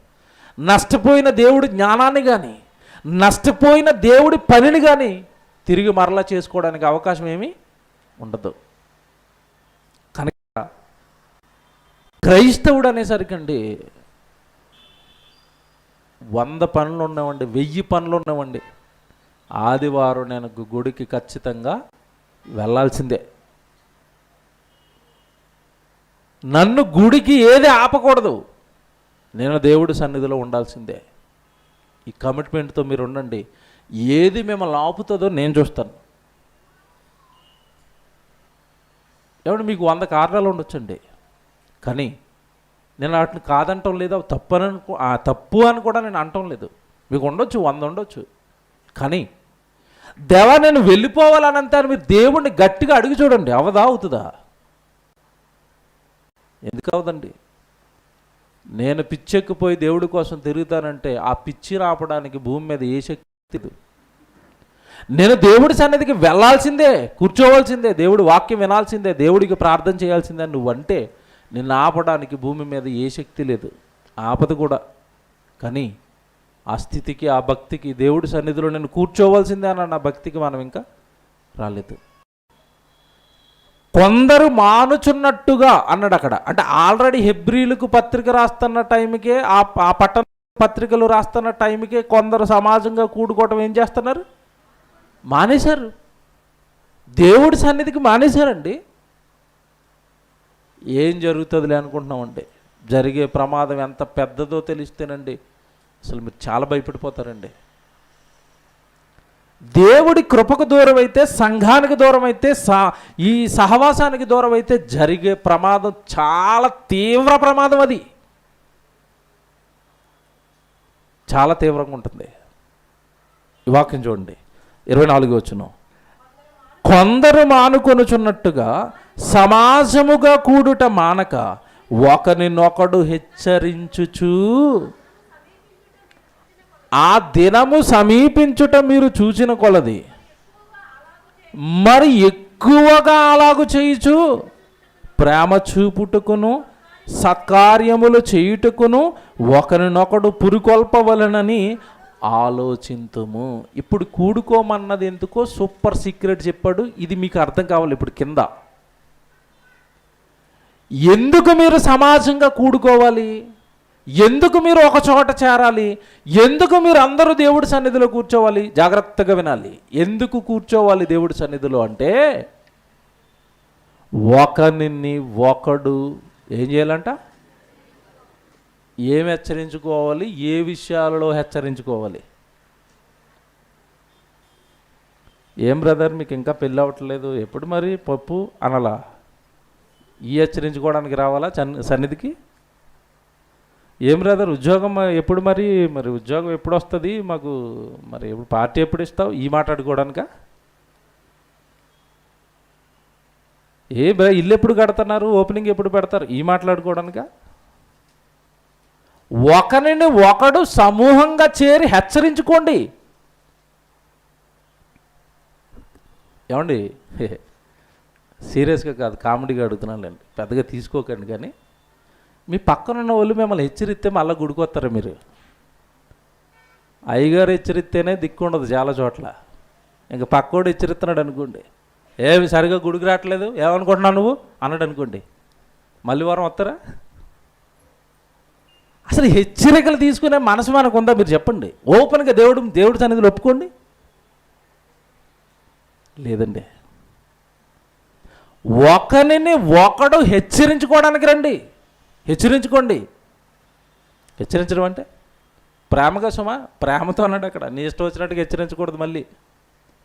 నష్టపోయిన దేవుడి జ్ఞానాన్ని కానీ, నష్టపోయిన దేవుడి పనిని కానీ తిరిగి మరలా చేసుకోవడానికి అవకాశం ఏమీ ఉండదు. కనుక క్రైస్తవుడు అనేసరికండి 100 పనులు ఉన్నామండి, 1000 పనులు ఉన్నామండి, ఆదివారం నేను గుడికి ఖచ్చితంగా వెళ్ళాల్సిందే. నన్ను గుడికి ఏది ఆపకూడదు, నేను దేవుడి సన్నిధిలో ఉండాల్సిందే. ఈ కమిట్మెంట్తో మీరు ఉండండి. ఏది మిమ్మల్ని ఆపుతుందో నేను చూస్తాను. ఏమంటే మీకు 100 కారణాలు ఉండొచ్చండి, కానీ నేను వాటిని కాదంటం లేదు, తప్పు అని కూడా నేను అంటం లేదు. మీకు ఉండొచ్చు, 100 ఉండొచ్చు. కానీ దేవా నేను వెళ్ళిపోవాలనంతా మీరు దేవుణ్ణి గట్టిగా అడిగి చూడండి, అవదా అవుతుందా? ఎందుకు అవదండి? నేను పిచ్చెక్కిపోయి దేవుడి కోసం తిరుగుతానంటే ఆ పిచ్చి రాపడానికి భూమి మీద ఏ శక్తి లేదు. నేను దేవుడి సన్నిధికి వెళ్ళాల్సిందే, కూర్చోవాల్సిందే, దేవుడి వాక్యం వినాల్సిందే, దేవుడికి ప్రార్థన చేయాల్సిందే నువ్వంటే నిన్ను ఆపడానికి భూమి మీద ఏ శక్తి లేదు, ఆపద కూడా. కానీ ఆ స్థితికి, ఆ భక్తికి, దేవుడి సన్నిధిలో నేను కూర్చోవాల్సిందే అన్న భక్తికి మనం ఇంకా రాలేదు. కొందరు మానుచున్నట్టుగా అన్నాడు అక్కడ. అంటే ఆల్రెడీ హెబ్రీలకు పత్రిక రాస్తున్న టైంకే ఆ పట్టణం పత్రికలు రాస్తున్న టైంకే కొందరు సమాజంగా కూడుకోవటం ఏం చేస్తున్నారు? మానేశారు. దేవుడి సన్నిధికి మానేశారండి. ఏం జరుగుతుందిలే అనుకుంటున్నామండి. జరిగే ప్రమాదం ఎంత పెద్దదో తెలిస్తేనండి అసలు మీరు చాలా భయపడిపోతారండి. దేవుడి కృపకు దూరం అయితే, సంఘానికి దూరం అయితే, ఈ సహవాసానికి దూరం అయితే జరిగే ప్రమాదం చాలా తీవ్ర ప్రమాదం. అది చాలా తీవ్రంగా ఉంటుంది. ఈ వాక్యం చూడండి, 24వ వచనం. కొందరు మానుకొనుచున్నట్టుగా సమాజముగా కూడుట మానక ఒకరినొకడు హెచ్చరించుచు, ఆ దినము సమీపించుట మీరు చూచిన కొలది మరి ఎక్కువగా అలాగు చేయుచు ప్రేమ చూపుటకును సత్కార్యములు చేయుటకును ఒకరినొకడు పురికొల్పవలనని ఆలోచింతుము. ఇప్పుడు కూడుకోమన్నది ఎందుకో సూపర్ సీక్రెట్ చెప్పాడు. ఇది మీకు అర్థం కావాలి. ఇప్పుడు కింద ఎందుకు మీరు సమాజంగా కూడుకోవాలి, ఎందుకు మీరు ఒక చోట చేరాలి, ఎందుకు మీరు అందరూ దేవుడి సన్నిధిలో కూర్చోవాలి, జాగ్రత్తగా వినాలి. ఎందుకు కూర్చోవాలి దేవుడి సన్నిధిలో అంటే, ఒకరిని ఒకడు ఏం చేయాలంట? ఏం హెచ్చరించుకోవాలి? ఏ విషయాలలో హెచ్చరించుకోవాలి? ఏం బ్రదర్ మీకు ఇంకా పెళ్ళి అవ్వట్లేదు, ఎప్పుడు మరి పప్పు అనలా? ఈ హెచ్చరించుకోవడానికి రావాలా సన్నిధికి? ఏం బ్రదర్ ఉద్యోగం ఎప్పుడు మరి ఉద్యోగం ఎప్పుడు వస్తుంది మాకు, మరి ఎప్పుడు పార్టీ ఎప్పుడు ఇస్తావు, ఈ మాట్లాడుకోవడానిక? ఇల్లు ఎప్పుడు కడుతున్నారు, ఓపెనింగ్ ఎప్పుడు పెడతారు, ఈ మాట్లాడుకోవడానిక? ఒకరిని ఒకడు సమూహంగా చేరి హెచ్చరించుకోండి. ఏమండి, సీరియస్గా కాదు, కామెడీగా అడుగుతున్నానండి, పెద్దగా తీసుకోకండి. కానీ మీ పక్కన ఉన్న వాళ్ళు మిమ్మల్ని హెచ్చరిస్తే మళ్ళీ గుడికొస్తారా మీరు? అయ్యగారు హెచ్చరిస్తేనే దిక్కు ఉండదు చాలా చోట్ల. ఇంకా పక్కోడు హెచ్చరిస్తున్నాడు అనుకోండి, ఏమి సరిగా గుడికి రావట్లేదు ఏమనుకుంటున్నావు నువ్వు అన్నాడు అనుకోండి, మళ్ళీ వారం వస్తారా? అసలు హెచ్చరికలు తీసుకునే మనసు మనకు ఉందా మీరు చెప్పండి? ఓపెన్గా దేవుడి సన్నిధిలో ఒప్పుకోండి. లేదండి. ఒకరిని ఒకడు హెచ్చరించుకోవడానికి రండి. హెచ్చరించుకోండి. హెచ్చరించడం అంటే ప్రేమగా సుమా, ప్రేమతో అన్నాడు అక్కడ. నీ ఇష్టం వచ్చినట్టుగా హెచ్చరించకూడదు, మళ్ళీ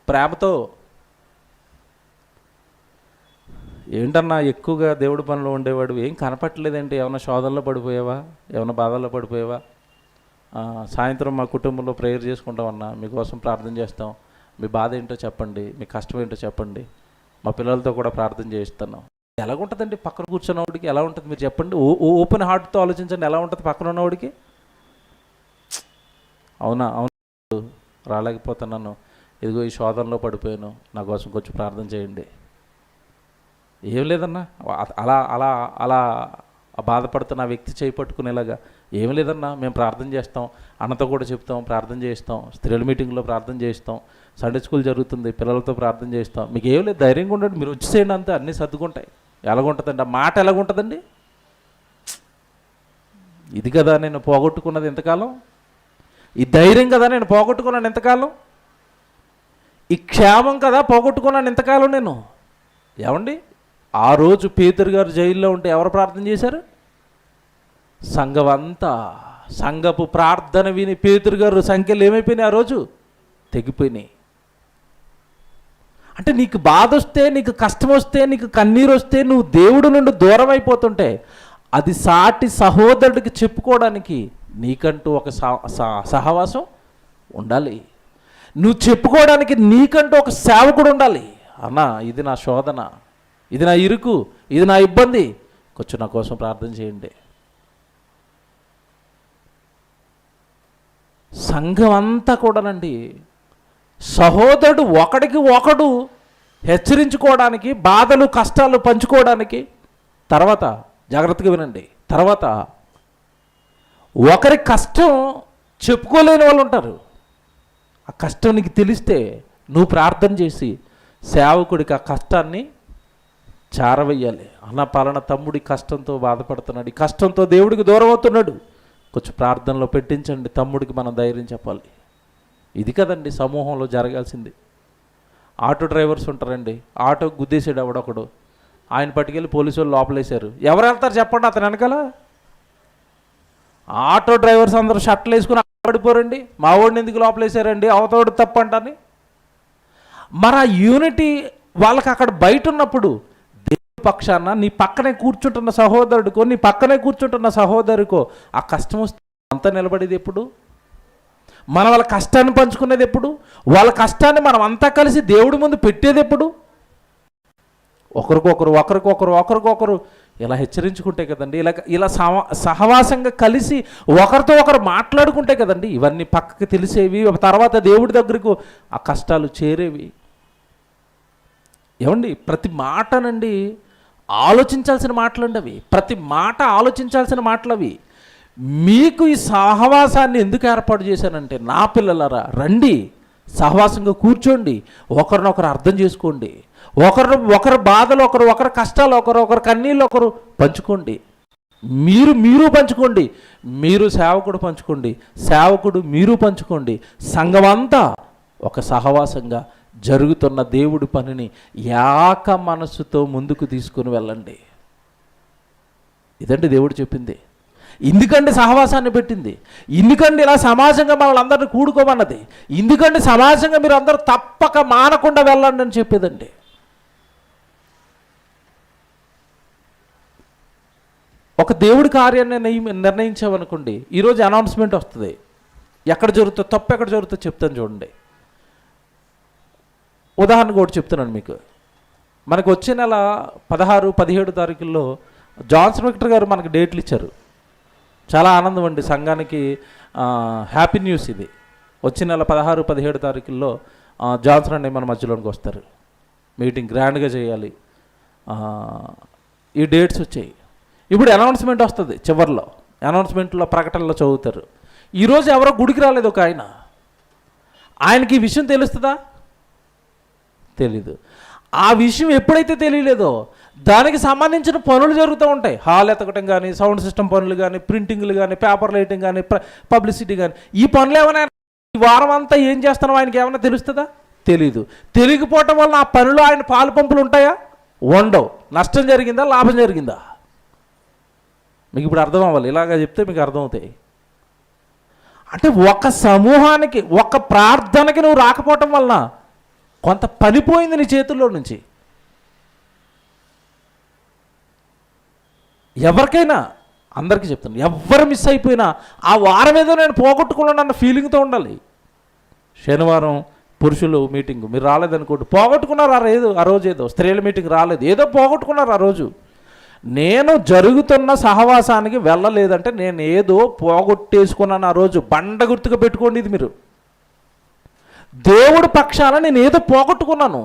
ప్రేమతో. ఏంటన్నా ఎక్కువగా దేవుడి పనిలో ఉండేవాడు, ఏం కనపట్టలేదేంటి? ఏమైనా శోధనలో పడిపోయావా, ఏమైనా బాధల్లో పడిపోయావా? సాయంత్రం మా కుటుంబంలో ప్రేయర్ చేసుకుంటామన్నా, మీకోసం ప్రార్థన చేస్తాం, మీ బాధ ఏంటో చెప్పండి, మీ కష్టం ఏంటో చెప్పండి, మా పిల్లలతో కూడా ప్రార్థన చేయిస్తున్నాం. ఎలాగుంటుందండి పక్కన కూర్చున్నవాడికి? ఎలా ఉంటుంది మీరు చెప్పండి? ఓపెన్ హార్ట్తో ఆలోచించండి, ఎలా ఉంటుంది పక్కన ఉన్నవాడికి? అవునా, అవును రాలేకపోతున్నాను, ఇదిగో ఈ శోధనలో పడిపోయాను, నా కోసం కొంచెం ప్రార్థన చేయండి. ఏం లేదన్నా, అలా అలా అలా బాధపడుతున్న వ్యక్తి చేయి పట్టుకునేలాగా ఏం లేదన్నా, మేము ప్రార్థన చేస్తాం, అన్నతో కూడా చెప్తాం, ప్రార్థన చేస్తాం, స్త్రీల మీటింగ్లో ప్రార్థన చేస్తాం, సండే స్కూల్ జరుగుతుంది, పిల్లలతో ప్రార్థన చేస్తాం, మీకు ఏం లేదు, ధైర్యంగా ఉండండి, మీరు వచ్చేసేయండి, అంతే అన్నీ సర్దుకుంటాయి. ఎలాగుంటుందండి ఆ మాట? ఎలాగుంటుందండి? ఇది కదా నేను పోగొట్టుకున్నది ఎంతకాలం, ఈ ధైర్యం కదా నేను పోగొట్టుకున్నాను ఎంతకాలం, ఈ క్షేమం కదా పోగొట్టుకున్నాను ఎంతకాలం నేను. ఏమండి, ఆ రోజు పేతురు గారు జైల్లో ఉంటే ఎవరు ప్రార్థన చేశారు? సంఘం అంతా. సంఘపు ప్రార్థన విని పేతురు గారు సంఖ్యలు ఏమైపోయినాయి? ఆ రోజు తెగిపోయినాయి. అంటే నీకు బాధ వస్తే, నీకు కష్టం వస్తే, నీకు కన్నీరు వస్తే, నువ్వు దేవుడి నుండి దూరం అయిపోతుంటే అది సాటి సహోదరుడికి చెప్పుకోవడానికి నీకంటూ ఒక సహవాసం ఉండాలి. నువ్వు చెప్పుకోవడానికి నీకంటూ ఒక సేవకుడు ఉండాలి. అన్నా, ఇది నా శోధన, ఇది నా ఇరుకు, ఇది నా ఇబ్బంది, కొంచెం నా కోసం ప్రార్థన చేయండి. సంఘం అంతా కూడానండి, సహోదరుడు ఒకడికి ఒకడు హెచ్చరించుకోవడానికి, బాధలు కష్టాలు పంచుకోవడానికి. తర్వాత జాగ్రత్తగా వినండి, తర్వాత ఒకరి కష్టం చెప్పుకోలేని వాళ్ళు ఉంటారు. ఆ కష్టం నీకు తెలిస్తే నువ్వు ప్రార్థన చేసి సేవకుడికి ఆ కష్టాన్ని చారవేయాలి. అన్న పాలన తమ్ముడి కష్టంతో బాధపడుతున్నాడు, ఈ కష్టంతో దేవుడికి దూరం అవుతున్నాడు, కొంచెం ప్రార్థనలో పెట్టించండి, తమ్ముడికి మనం ధైర్యం చెప్పాలి. ఇది కదండి సమూహంలో జరగాల్సింది. ఆటో డ్రైవర్స్ ఉంటారండి, ఆటో గుద్దేసాడు ఎవడొకడు, ఆయన పట్టుకెళ్ళి పోలీసు వాళ్ళు లోపలేశారు. ఎవరు వెళ్తారు చెప్పండి అతను వెనకాల? ఆటో డ్రైవర్స్ అందరూ షర్ట్లు వేసుకుని పడిపోరండి, మా వాడిని ఎందుకు లోపలేశారండి, అవతోడు తప్పంటని. మరి ఆ యూనిటీ వాళ్ళకి అక్కడ బయట ఉన్నప్పుడు దేవుడి పక్షాన నీ పక్కనే కూర్చుంటున్న సహోదరుడికో, నీ పక్కనే కూర్చుంటున్న సహోదరుకో ఆ కష్టం వస్తే అంతా నిలబడేది ఎప్పుడు? మనం వాళ్ళ కష్టాన్ని పంచుకునేది ఎప్పుడు? వాళ్ళ కష్టాన్ని మనం అంతా కలిసి దేవుడి ముందు పెట్టేది ఎప్పుడు? ఒకరికొకరు ఇలా హెచ్చరించుకుంటే కదండి, ఇలా సహవాసంగా కలిసి ఒకరితో ఒకరు మాట్లాడుకుంటే కదండి ఇవన్నీ పక్కకి తెలిసేవి, తర్వాత దేవుడి దగ్గరకు ఆ కష్టాలు చేరేవి. ఏమండి, ప్రతి మాటనండి ఆలోచించాల్సిన మాటలండి అవి, ప్రతి మాట ఆలోచించాల్సిన మాటలు అవి. మీకు ఈ సహవాసాన్ని ఎందుకు ఏర్పాటు చేశానంటే, నా పిల్లలారా రండి, సహవాసంగా కూర్చోండి, ఒకరినొకరు అర్థం చేసుకోండి, ఒకరి బాధలు ఒకరి కష్టాలు ఒకరు కన్నీళ్ళు ఒకరు పంచుకోండి, మీరు పంచుకోండి, మీరు సేవకుడు పంచుకోండి, సేవకుడు మీరు పంచుకోండి. సంఘమంతా ఒక సహవాసంగా జరుగుతున్న దేవుడి పనిని ఏక మనసుతో ముందుకు తీసుకుని వెళ్ళండి. ఇదండి దేవుడు చెప్పింది. ఎందుకండి సహవాసాన్ని పెట్టింది? ఎందుకండి ఇలా సమాజంగా మనల్ని అందరినీ కూడుకోమన్నది? ఎందుకండి సమాజంగా మీరు అందరూ తప్పక మానకుండా వెళ్ళండి అని చెప్పేదండి. ఒక దేవుడి కార్యాన్ని నిర్ణయించామనుకోండి, ఈరోజు అనౌన్స్మెంట్ వస్తుంది, ఎక్కడ జరుగుతుందో, తప్పు ఎక్కడ జరుగుతుందో చెప్తాను చూడండి. ఉదాహరణకు ఒకటి చెప్తున్నాను మీకు. మనకు వచ్చే నెల 16, 17 తారీఖుల్లో జాన్సన్ విక్టర్ గారు మనకు డేట్లు ఇచ్చారు. చాలా ఆనందం అండి, సంఘానికి హ్యాపీ న్యూస్ ఇది. వచ్చే నెల 16, 17 తారీఖుల్లో జాన్సన్ అండి మన మధ్యలోనికి వస్తారు. మీటింగ్ గ్రాండ్గా చేయాలి. ఈ డేట్స్ వచ్చాయి. ఇప్పుడు అనౌన్స్మెంట్ వస్తుంది, చివరిలో అనౌన్స్మెంట్లో ప్రకటనలో చదువుతారు. ఈరోజు ఎవరో గుడికి రాలేదు ఒక ఆయనకి ఈ విషయం తెలుస్తుందా? తెలీదు. ఆ విషయం ఎప్పుడైతే తెలియలేదో దానికి సంబంధించిన పనులు జరుగుతూ ఉంటాయి. హాల్ ఎతకటం కానీ, సౌండ్ సిస్టమ్ పనులు కానీ, ప్రింటింగ్లు కానీ, పేపర్ లైటింగ్ కానీ, పబ్లిసిటీ కానీ, ఈ పనులు ఏమైనా ఈ వారం అంతా ఏం చేస్తున్నావు ఆయనకి ఏమైనా తెలుస్తుందా? తెలీదు. తెలియకపోవటం వల్ల ఆ పనులు ఆయన పాలు పంపులు ఉంటాయా? ఉండవు. నష్టం జరిగిందా, లాభం జరిగిందా? మీకు ఇప్పుడు అర్థం అవ్వాలి, ఇలాగా చెప్తే మీకు అర్థమవుతాయి. అంటే ఒక సమూహానికి, ఒక ప్రార్థనకి నువ్వు రాకపోవటం వలన కొంత పనిపోయింది నీ చేతుల్లో నుంచి. ఎవరికైనా, అందరికీ చెప్తాను, ఎవరు మిస్ అయిపోయినా ఆ వారం ఏదో నేను పోగొట్టుకున్నాను అన్న ఫీలింగ్తో ఉండాలి. శనివారం పురుషులు మీటింగ్ మీరు రాలేదనుకోండి, పోగొట్టుకున్నారు ఆ రోజు ఏదో స్త్రీల మీటింగ్ రాలేదు, ఏదో పోగొట్టుకున్నారు ఆ రోజు. నేను జరుగుతున్న సహవాసానికి వెళ్ళలేదంటే నేను ఏదో పోగొట్టేసుకున్నాను ఆ రోజు. బండ గుర్తుగా పెట్టుకోండి ఇది మీరు. దేవుడి పక్షాన నేను ఏదో పోగొట్టుకున్నాను.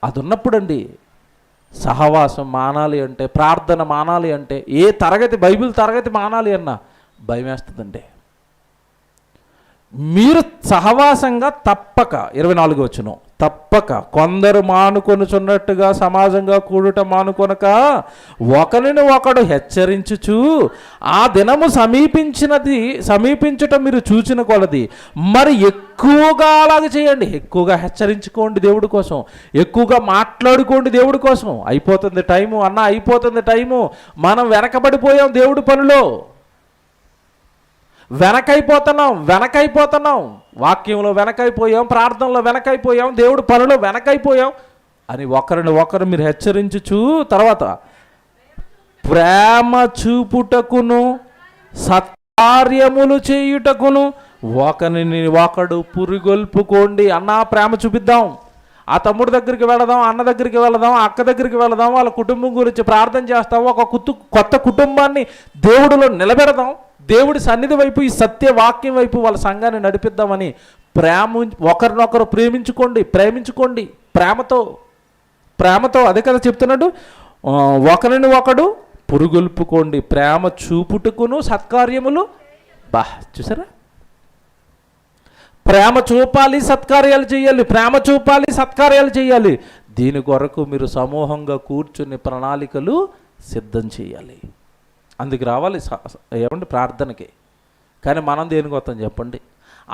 అది ఉన్నప్పుడండి సహవాసం మానాలి అంటే, ప్రార్థన మానాలి అంటే, ఏ తరగతి బైబిల్ తరగతి మానాలి అన్నా భయం వేస్తుందండి. మీరు సహవాసంగా తప్పక, 24 వచనం, తప్పక కొందరు మానుకొనుచున్నట్టుగా సమాజంగా కూడుట మానుకొనక ఒకరిని ఒకడు హెచ్చరించుచు ఆ దినము సమీపించుట మీరు చూచిన కొలది మరి ఎక్కువగా అలాగే చేయండి. ఎక్కువగా హెచ్చరించుకోండి దేవుడి కోసం, ఎక్కువగా మాట్లాడుకోండి దేవుడి కోసం. అయిపోతుంది టైము అన్న, అయిపోతుంది టైము. మనం వెనకబడిపోయాం దేవుడి పనిలో, వెనకైపోతున్నాం. వాక్యంలో వెనకైపోయాం, ప్రార్థనలో వెనకైపోయాం, దేవుడి పనిలో వెనకైపోయాం అని ఒకరిని ఒకరు మీరు హెచ్చరించుచు, తర్వాత ప్రేమ చూపుటకును సత్కార్యములు చేయుటకును ఒకరిని ఒకడు పురిగొల్పుకోండి. అన్న ప్రేమ చూపిద్దాం, ఆ తమ్ముడి దగ్గరికి వెళదాం, అన్న దగ్గరికి వెళదాం, అక్క దగ్గరికి వెళదాం, వాళ్ళ కుటుంబం గురించి ప్రార్థన చేస్తాం, ఒక కొత్త కుటుంబాన్ని దేవుడిలో నిలబెడదాం, దేవుడి సన్నిధి వైపు, ఈ సత్య వాక్యం వైపు వాళ్ళ సంఘాన్ని నడిపిద్దామని ఒకరినొకరు ప్రేమించుకోండి ప్రేమతో. అదే కదా చెప్తున్నాడు, ఒకరిని ఒకడు పురుగొల్పుకోండి, ప్రేమ చూపుటకును సత్కార్యములు. చూసారా, ప్రేమ చూపాలి, సత్కార్యాలు చేయాలి, ప్రేమ చూపాలి, సత్కార్యాలు చేయాలి. దీని కొరకు మీరు సమూహంగా కూర్చుని ప్రణాళికలు సిద్ధం చేయాలి. అందుకు రావాలి ఏమండి ప్రార్థనకి. కానీ మనం దేనికి వస్తాం చెప్పండి?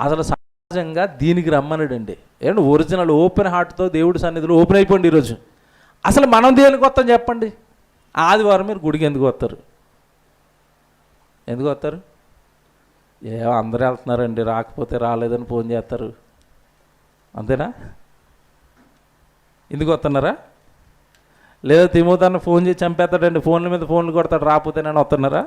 అసలు సహజంగా దీనికి రమ్మనడండి. ఏమంటే ఒరిజినల్ ఓపెన్ హార్ట్తో దేవుడి సన్నిధిలో ఓపెన్ అయిపోండి ఈరోజు. అసలు మనం దేనికి వస్తాం చెప్పండి? ఆదివారం మీరు గుడికి ఎందుకు వస్తారు? ఎందుకు వస్తారు? అందరూ వెళ్తున్నారండి, రాకపోతే రాలేదని ఫోన్ చేస్తారు, అంతేనా? ఎందుకు వస్తున్నారా? లేదా తిమోతిని ఫోన్ చేసి చంపేస్తాడండి, ఫోన్ల మీద ఫోన్లు కొడతాడు, రాకపోతే నేను వస్తున్నారా?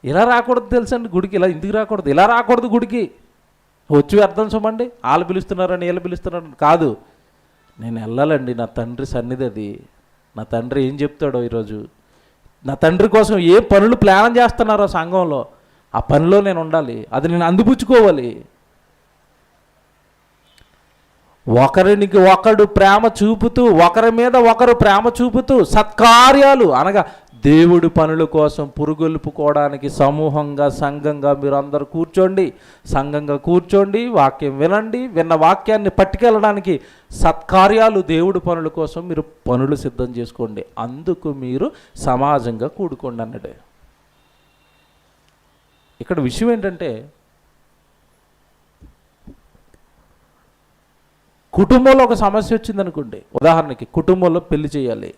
ఇలా రాకూడదు తెలుసండి గుడికి. ఇలా ఎందుకు రాకూడదు? ఇలా రాకూడదు గుడికి. వచ్చి వ్యర్థం చూడండి, వాళ్ళు పిలుస్తున్నారని వీళ్ళు పిలుస్తున్నారని కాదు. నేను వెళ్ళాలండి, నా తండ్రి సన్నిధి అది. నా తండ్రి ఏం చెప్తాడో ఈరోజు, నా తండ్రి కోసం ఏ పనులు ప్లాన్ చేస్తున్నారో సంఘంలో, ఆ పనిలో నేను ఉండాలి, అది నేను అందిపుచ్చుకోవాలి. ఒకరికి ఒకడు ప్రేమ చూపుతూ, ఒకరి మీద ఒకరు ప్రేమ చూపుతూ సత్కార్యాలు అనగా దేవుడి పనుల కోసం పురుగొల్పుకోవడానికి సమూహంగా సంఘంగా మీరు అందరూ కూర్చోండి. సంఘంగా కూర్చోండి, వాక్యం వినండి, విన్న వాక్యాన్ని పట్టుకెళ్ళడానికి సత్కార్యాలు దేవుడి పనుల కోసం మీరు పనులు సిద్ధం చేసుకోండి. అందుకు మీరు సమాజంగా కూడుకోండి అన్నదే. ఇక్కడ విషయం ఏంటంటే, కుటుంబంలో ఒక సమస్య వచ్చిందనుకోండి, ఉదాహరణకి కుటుంబంలో పెళ్లి చేయాలి,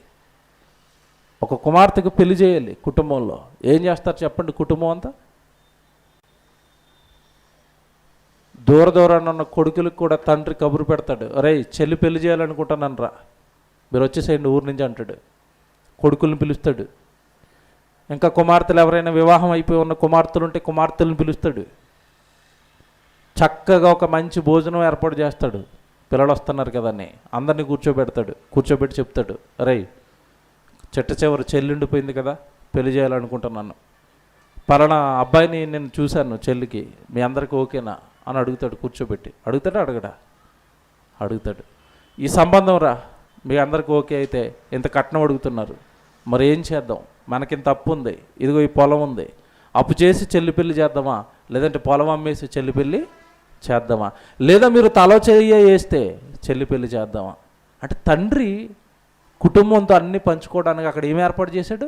ఒక కుమార్తెకు పెళ్లి చేయాలి. కుటుంబంలో ఏం చేస్తారు చెప్పండి? కుటుంబం అంతా దూరాన ఉన్న కొడుకులకు కూడా తండ్రి కబురు పెడతాడు, అరే చెల్లి పెళ్లి చేయాలనుకుంటానని రా, మీరు వచ్చేసేయండి ఊరి నుంచి అంటాడు. కొడుకులను పిలుస్తాడు. ఇంకా కుమార్తెలు ఎవరైనా వివాహం అయిపోయి ఉన్న కుమార్తెలు ఉంటే కుమార్తెలను పిలుస్తాడు. చక్కగా ఒక మంచి భోజనం ఏర్పాటు చేస్తాడు. పిల్లలు వస్తున్నారు కదా అని అందరినీ కూర్చోబెట్టి చెప్తాడు, అరే చెట్ట చివరి చెల్లిండిపోయింది కదా, పెళ్లి చేయాలనుకుంటున్నాను, పలానా అబ్బాయిని నేను చూశాను చెల్లికి, మీ అందరికీ ఓకేనా అని అడుగుతాడు. కూర్చోబెట్టి అడుగుతాడు, ఈ సంబంధం రా, మీ అందరికీ ఓకే అయితే ఇంత కట్నం అడుగుతున్నారు, మరి ఏం చేద్దాం, మనకింత అప్పు ఉంది, ఇదిగో ఈ పొలం ఉంది, అప్పు చేసి చెల్లి పెళ్లి చేద్దామా, లేదంటే పొలం అమ్మేసి చెల్లి పెళ్లి చేద్దామా, లేదా మీరు తలో వేస్తే చెల్లి పెళ్లి చేద్దామా అంటే తండ్రి కుటుంబంతో అన్నీ పంచుకోవడానికి అక్కడ ఏం ఏర్పాటు చేశాడు?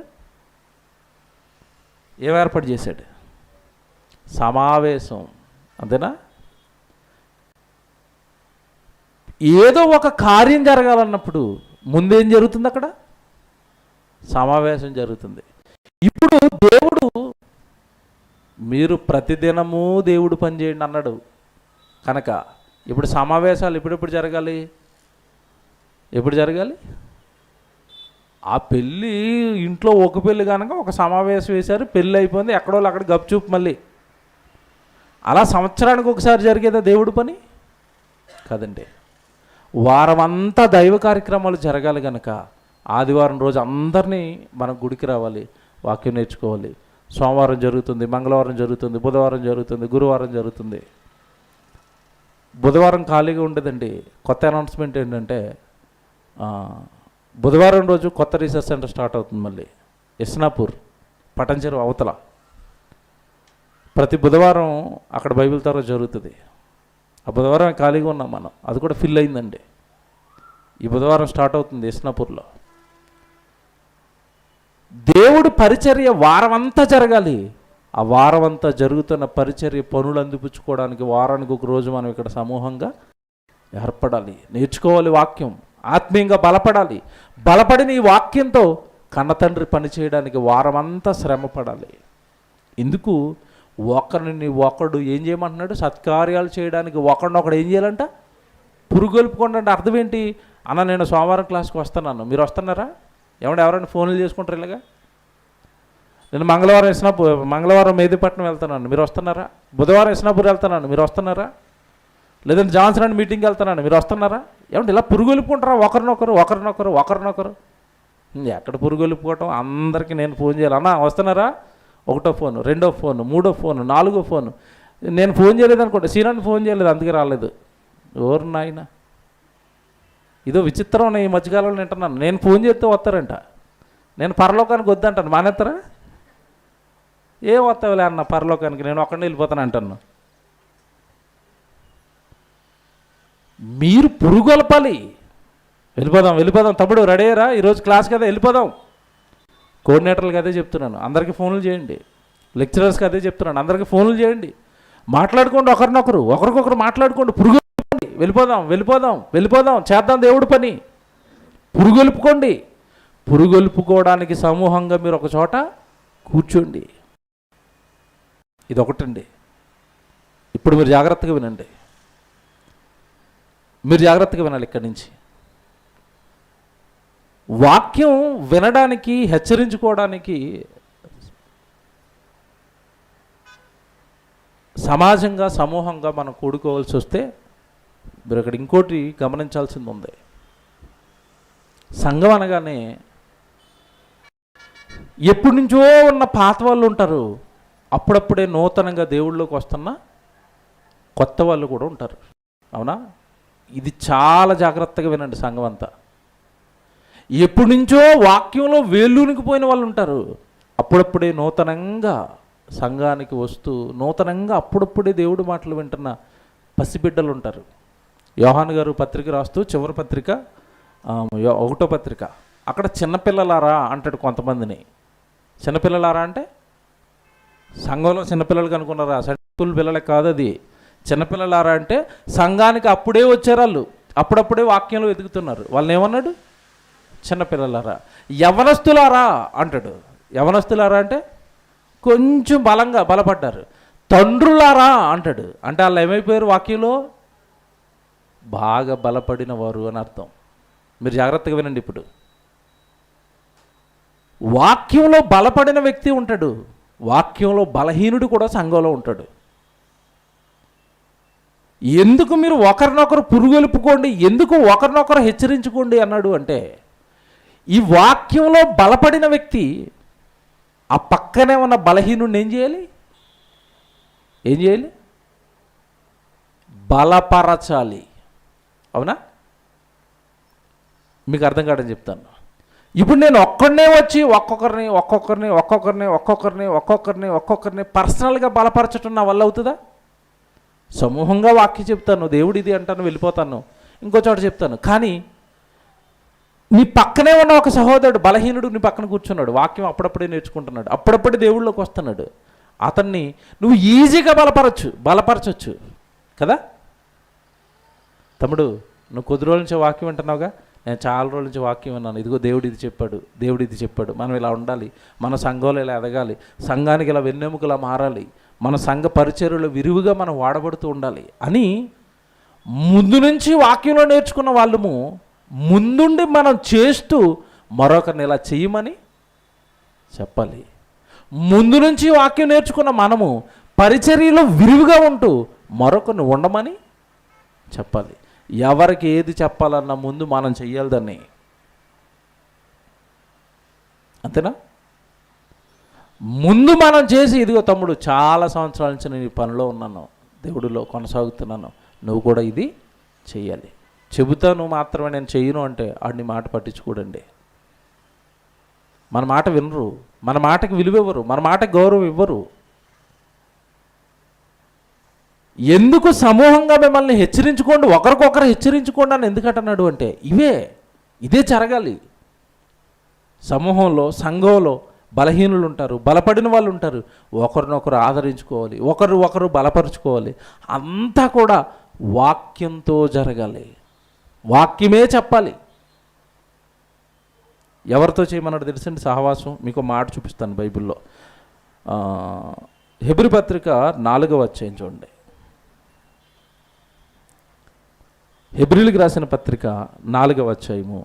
సమావేశం. అంతేనా? ఏదో ఒక కార్యం జరగాలన్నప్పుడు ముందేం జరుగుతుంది? అక్కడ సమావేశం జరుగుతుంది. ఇప్పుడు దేవుడు మీరు ప్రతిదినము దేవుడు పని చేయండి అన్నాడు కనుక ఇప్పుడు సమావేశాలు ఎప్పుడెప్పుడు జరగాలి? ఎప్పుడు జరగాలి? ఆ పెళ్ళి ఇంట్లో ఒక పెళ్ళి కనుక ఒక సమావేశం వేశారు, పెళ్ళి అయిపోయింది, ఎక్కడో అక్కడ గప్చూపు. మళ్ళీ అలా సంవత్సరానికి ఒకసారి జరిగేదా దేవుడి పని? కాదండి. వారం అంతా దైవ కార్యక్రమాలు జరగాలి కనుక ఆదివారం రోజు అందరినీ మనం గుడికి రావాలి, వాక్యం నేర్చుకోవాలి. సోమవారం జరుగుతుంది, మంగళవారం జరుగుతుంది, బుధవారం జరుగుతుంది, గురువారం జరుగుతుంది. బుధవారం ఖాళీగా ఉండదండి. కొత్త అనౌన్స్మెంట్ ఏంటంటే, బుధవారం రోజు కొత్త రీసెర్చ్ సెంటర్ స్టార్ట్ అవుతుంది. మళ్ళీ ఇస్నాపూర్ పటంచెరు అవతల ప్రతి బుధవారం అక్కడ బైబిల్ తరగతి జరుగుతుంది. ఆ బుధవారం ఖాళీగా ఉన్నాం మనం, అది కూడా ఫిల్ అయిందండి. ఈ బుధవారం స్టార్ట్ అవుతుంది ఇస్నాపూర్లో. దేవుడు పరిచర్య వారమంతా జరగాలి. ఆ వారమంతా జరుగుతున్న పరిచర్య పనులు అందిపుచ్చుకోవడానికి వారానికి ఒక రోజు మనం ఇక్కడ సమూహంగా ఏర్పడాలి, నేర్చుకోవాలి, వాక్యం ఆత్మీయంగా బలపడాలి. బలపడిన ఈ వాక్యంతో కన్నతండ్రి పని చేయడానికి వారమంతా శ్రమ పడాలి. ఎందుకు? ఒకరిని ఒకడు ఏం చేయమంటున్నాడు? సత్కార్యాలు చేయడానికి ఒకడినొకడు ఏం చేయాలంట? పురుగొల్పుకోండి. అంటే అర్థం ఏంటి? అన్న నేను సోమవారం క్లాస్కి వస్తున్నాను, మీరు వస్తున్నారా? ఎవరైనా ఫోన్లు చేసుకుంటారు ఇలాగా? నేను మంగళవారం మేదీపట్నం వెళ్తున్నాను, మీరు వస్తున్నారా? బుధవారం ఇస్నాపూర్ వెళ్తున్నాను, మీరు వస్తున్నారా? లేదంటే జాన్సన్ అండ్ మీటింగ్కి వెళ్తున్నాను, మీరు వస్తున్నారా? ఇలా పురుగొలుపుకుంటారా ఒకరినొకరు? ఎక్కడ పురుగొలుపుకోవటం? అందరికీ నేను ఫోన్ చేయాలి, అన్న వస్తున్నారా? ఒకటో ఫోను, రెండో ఫోను, మూడో ఫోను, నాలుగో ఫోను. నేను ఫోన్ చేయలేదు అనుకోండి, సీనాన్ని ఫోన్ చేయలేదు అందుకే రాలేదు. ఎవరు నాయన? ఇదో విచిత్రం. ఈ మధ్యకాలంలో వింటున్నాను, నేను ఫోన్ చేస్తే వస్తారంట, నేను పరలోకానికి వద్దంటాను, మానేస్తారా? ఏం వస్తావులే అన్న పరలోకానికి, నేను ఒక్కడిని వెళ్ళిపోతాను అంటాను. మీరు పురుగొలపాలి. వెళ్ళిపోదాం తమ్ముడు, రెడీ అయ్యారా, ఈరోజు క్లాస్ కదా వెళ్ళిపోదాం. కోఆర్డినేటర్లకు అదే చెప్తున్నాను, అందరికీ ఫోన్లు చేయండి. లెక్చరర్స్కి అదే చెప్తున్నాను, అందరికీ ఫోన్లు చేయండి. మాట్లాడుకోండి, ఒకరికొకరు మాట్లాడుకోండి. వెళ్ళిపోదాం, చేద్దాం దేవుడి పని. పురుగొలుపుకోండి. పురుగొలుపుకోవడానికి సమూహంగా మీరు ఒక చోట కూర్చోండి. ఇదొకటండి. ఇప్పుడు మీరు జాగ్రత్తగా వినండి, ఇక్కడి నుంచి. వాక్యం వినడానికి, హెచ్చరించుకోవడానికి సమాజంగా, సమూహంగా మనం కూడుకోవాల్సి వస్తే మీరు ఇక్కడ ఇంకోటి గమనించాల్సింది ఉంది. సంఘం అనగానే ఎప్పటి నుంచో ఉన్న పాత వాళ్ళు ఉంటారు, అప్పుడప్పుడే నూతనంగా దేవుళ్ళలోకి వస్తున్న కొత్త వాళ్ళు కూడా ఉంటారు. అవునా? ఇది చాలా జాగ్రత్తగా వినండి. సంఘం అంతా ఎప్పటి నుంచో వాక్యంలో వేళ్ళూనికిపోయిన వాళ్ళు ఉంటారు, అప్పుడప్పుడే నూతనంగా సంఘానికి వస్తూ నూతనంగా అప్పుడప్పుడే దేవుడి మాటలు వింటున్న పసిబిడ్డలు ఉంటారు. యోహాను గారు పత్రిక రాస్తూ చివరి పత్రిక 1వ పత్రిక, అక్కడ చిన్నపిల్లలారా అంటాడు కొంతమందిని. చిన్నపిల్లలారా అంటే సంఘంలో చిన్నపిల్లలకి అనుకున్నారా? స్కూల్ పిల్లలకి కాదు అది. చిన్నపిల్లలారా అంటే సంఘానికి అప్పుడే వచ్చారు వాళ్ళు, అప్పుడప్పుడే వాక్యంలో ఎదుగుతున్నారు. వాళ్ళని ఏమన్నాడు? చిన్నపిల్లలారా. యవనస్తులారా అంటాడు. యవనస్తులారా అంటే కొంచెం బలపడ్డారు. తండ్రులారా అంటాడు. అంటే వాళ్ళు ఏమైపోయారు? వాక్యంలో బాగా బలపడిన వారు అని అర్థం. మీరు జాగ్రత్తగా వినండి. ఇప్పుడు వాక్యంలో బలపడిన వ్యక్తి ఉంటాడు, వాక్యంలో బలహీనుడు కూడా సంఘంలో ఉంటాడు. ఎందుకు మీరు ఒకరినొకరు పురుగొలుపుకోండి, ఎందుకు ఒకరినొకరు హెచ్చరించుకోండి అన్నాడు అంటే, ఈ వాక్యంలో బలపడిన వ్యక్తి ఆ పక్కనే ఉన్న బలహీనుడిని ఏం చేయాలి? బలపరచాలి. అవునా? మీకు అర్థం కాదని చెప్తాను. ఇప్పుడు నేను ఒక్కడనే వచ్చి ఒక్కొక్కరిని పర్సనల్గా బలపరచటం నా వల్ల అవుతుందా? సమూహంగా వాక్యం చెప్తాను, దేవుడు ఇది అంటాను, వెళ్ళిపోతాను, ఇంకో చోట చెప్తాను. కానీ నీ పక్కనే ఉన్న ఒక సహోదరుడు బలహీనుడు నీ పక్కన కూర్చున్నాడు, వాక్యం అప్పుడప్పుడే నేర్చుకుంటున్నాడు, అప్పుడప్పుడే దేవుళ్ళలోకి వస్తున్నాడు. అతన్ని నువ్వు ఈజీగా బలపరచవచ్చు కదా. తమ్ముడు, నువ్వు కొద్ది రోజుల నుంచి వాక్యం వింటున్నావుగా, నేను చాలా రోజుల నుంచి వాక్యం విన్నాను, ఇదిగో దేవుడు ఇది చెప్పాడు, మనం ఇలా ఉండాలి, మన సంఘంలో ఇలా ఎదగాలి, సంఘానికి ఇలా వెన్నెముకలా మారాలి, మన సంఘ పరిచర్యలో విరివిగా మనం వాడబడుతూ ఉండాలి అని ముందు నుంచి వాక్యంలో నేర్చుకున్న వాళ్ళము ముందుండి మనం చేస్తూ మరొకరిని ఇలా చేయమని చెప్పాలి. ముందు నుంచి వాక్యం నేర్చుకున్న మనము పరిచర్యలో విరివిగా ఉంటూ మరొకరిని ఉండమని చెప్పాలి. ఎవరికి ఏది చెప్పాలన్నా ముందు మనం చెయ్యాలి దాన్ని. అంతేనా? ముందు మనం చేసి, ఇదిగో తమ్ముడు చాలా సంవత్సరాల నుంచి నేను ఈ పనిలో ఉన్నాను, దేవుడిలో కొనసాగుతున్నాను, నువ్వు కూడా ఇది చెయ్యాలి. చెబుతాను మాత్రమే నేను చెయ్యను అంటే ఆడిని మాట పట్టించుకోడండి. మన మాట వినరు, మన మాటకి విలువ ఇవ్వరు, మన మాటకి గౌరవం ఇవ్వరు. ఎందుకు సమూహంగా మిమ్మల్ని హెచ్చరించుకోండి, ఒకరికొకరు హెచ్చరించుకోండి అని ఎందుకంటున్నాడు అంటే ఇదే జరగాలి. సమూహంలో, సంఘంలో బలహీనులు ఉంటారు, బలపడిన వాళ్ళు ఉంటారు, ఒకరినొకరు ఆదరించుకోవాలి, ఒకరు బలపరుచుకోవాలి. అంతా కూడా వాక్యంతో జరగాలి, వాక్యమే చెప్పాలి. ఎవరితో చేయమన్నాడు తెలుసండి సహవాసం? మీకు మాట చూపిస్తాను బైబిల్లో. హెబ్రీ పత్రిక 4వ అధ్యాయం చూడండి. హెబ్రీలకు రాసిన పత్రిక 4వ అధ్యాయము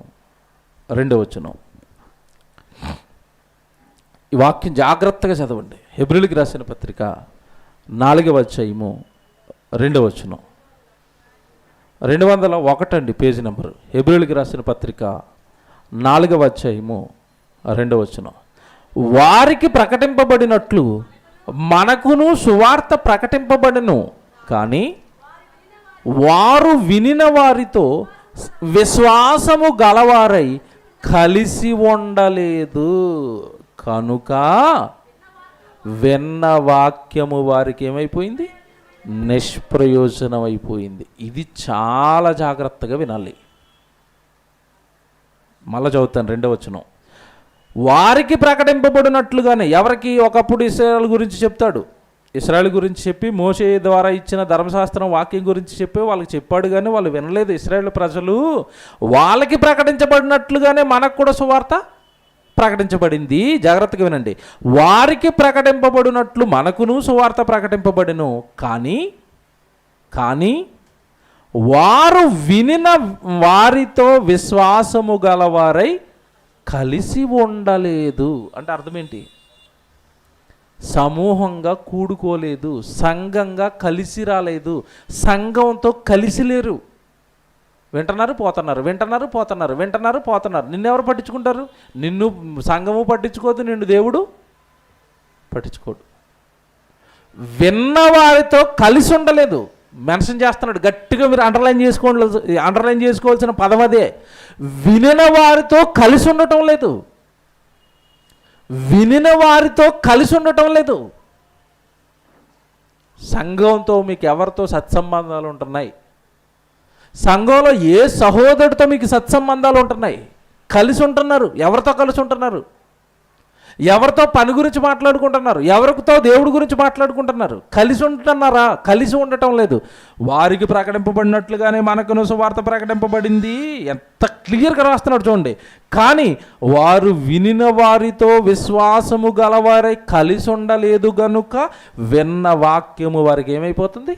2వ వచనం. ఈ వాక్యం జాగ్రత్తగా చదవండి. హెబ్రీలకు రాసిన పత్రిక 4వ అధ్యాయము 2వ వచనం. 201 అండి పేజీ నెంబరు. హెబ్రీలకు రాసిన పత్రిక 4వ అధ్యాయము 2వ వచనం. వారికి ప్రకటింపబడినట్లు మనకును సువార్త ప్రకటింపబడెను, కానీ వారు వినిన వారితో విశ్వాసము గలవారై కలిసి ఉండలేదు, కనుక విన్న వాక్యము వారికి ఏమైపోయింది? నిష్ప్రయోజనం అయిపోయింది. ఇది చాలా జాగ్రత్తగా వినాలి. మళ్ళా చదువుతాను 2వ వచనం. వారికి ప్రకటింపబడినట్లుగానే, ఎవరికి? ఒకప్పుడు ఇశ్రాయేలు గురించి చెప్తాడు. ఇశ్రాయేలు గురించి చెప్పి మోషే ద్వారా ఇచ్చిన ధర్మశాస్త్రం వాక్యం గురించి చెప్పి వాళ్ళకి చెప్పాడు, కానీ వాళ్ళు వినలేదు. ఇశ్రాయేలు ప్రజలు వాళ్ళకి ప్రకటించబడినట్లుగానే మనకు కూడా సువార్త ప్రకటించబడింది. జాగ్రత్తగా వినండి. వారికి ప్రకటింపబడినట్లు మనకును సువార్త ప్రకటింపబడిను. కానీ వారు వినిన వారితో విశ్వాసము గలవారై కలిసి ఉండలేదు. అంటే అర్థం ఏంటి? సమూహంగా కూడుకోలేదు, సంఘంగా కలిసి రాలేదు, సంఘంతో కలిసి లేరు. వింటున్నారు పోతున్నారు, వింటున్నారు పోతున్నారు, వింటున్నారు పోతున్నారు. నిన్నెవరు పట్టించుకుంటారు? నిన్ను సంఘము పట్టించుకోదు, నిన్ను దేవుడు పట్టించుకోడు. విన్నవారితో కలిసి ఉండలేదు. మెన్షన్ చేస్తున్నాడు గట్టిగా, మీరు అండర్లైన్ చేసుకోవాల్సిన పదం అదే. వినిన వారితో కలిసి ఉండటం లేదు. వినిన వారితో కలిసి ఉండటం లేదు. సంఘంతో మీకు ఎవరితో సత్సంబంధాలు ఉంటున్నాయి? సంఘంలో ఏ సహోదరుడితో మీకు సత్సంబంధాలు ఉంటున్నాయి? కలిసి ఉంటున్నారు? ఎవరితో కలిసి ఉంటున్నారు? ఎవరితో పని గురించి మాట్లాడుకుంటున్నారు? ఎవరితో దేవుడి గురించి మాట్లాడుకుంటున్నారు? కలిసి ఉంటున్నారా? కలిసి ఉండటం లేదు. వారికి ప్రకటింపబడినట్లుగానే మనకును సువార్త ప్రకటింపబడింది. ఎంత క్లియర్గా రాస్తున్నాడు చూడండి. కానీ వారు వినిన వారితో విశ్వాసము గలవారై కలిసి ఉండలేదు గనుక విన్న వాక్యము వారికి ఏమైపోతుంది?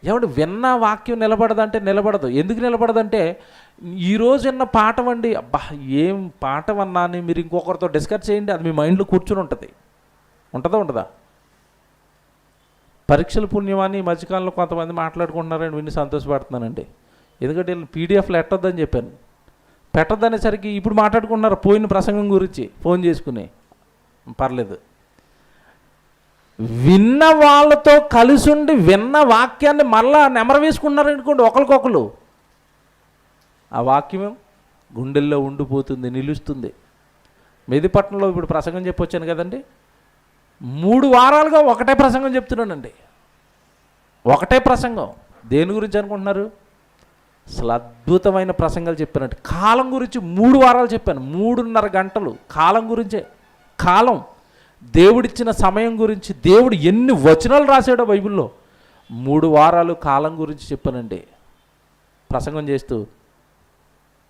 ఏమంటే విన్న వాక్యం నిలబడదంటే నిలబడదు. ఎందుకు నిలబడదంటే, ఈరోజు విన్న పాఠం అండి, అబ్బా ఏం పాఠం అన్నా అని మీరు ఇంకొకరితో డిస్కస్ చేయండి, అది మీ మైండ్లో కూర్చుని ఉంటుంది. ఉంటుందా ఉండదా? పరీక్షల పుణ్యమాన్ని ఈ మధ్యకాలంలో కొంతమంది మాట్లాడుకుంటున్నారని విని సంతోషపడుతున్నానండి. ఎందుకంటే పీడిఎఫ్లు ఎట్టొద్దని చెప్పాను. పెట్టొద్దనేసరికి ఇప్పుడు మాట్లాడుకుంటున్నారు పోయిన ప్రసంగం గురించి ఫోన్ చేసుకుని. పర్లేదు. విన్న వాళ్ళతో కలిసి ఉండి విన్న వాక్యాన్ని మళ్ళా నెమర వేసుకున్నారు అనుకోండి ఒకరికొకరు, ఆ వాక్యం గుండెల్లో ఉండిపోతుంది, నిలుస్తుంది. మెదిపట్నంలో ఇప్పుడు ప్రసంగం చెప్పొచ్చాను కదండి, 3 వారాలుగా ఒకటే ప్రసంగం చెప్తున్నానండి. ఒకటే ప్రసంగం. దేని గురించి అనుకుంటున్నారు? అసలు అద్భుతమైన ప్రసంగాలు చెప్పానంటే కాలం గురించి 3 వారాలు చెప్పాను. 3.5 గంటలు కాలం గురించే. కాలం, దేవుడిచ్చిన సమయం గురించి, దేవుడు ఎన్ని వచనాలు రాశాడో బైబిల్లో. 3 వారాలు కాలం గురించి చెప్పానండి ప్రసంగం చేస్తూ.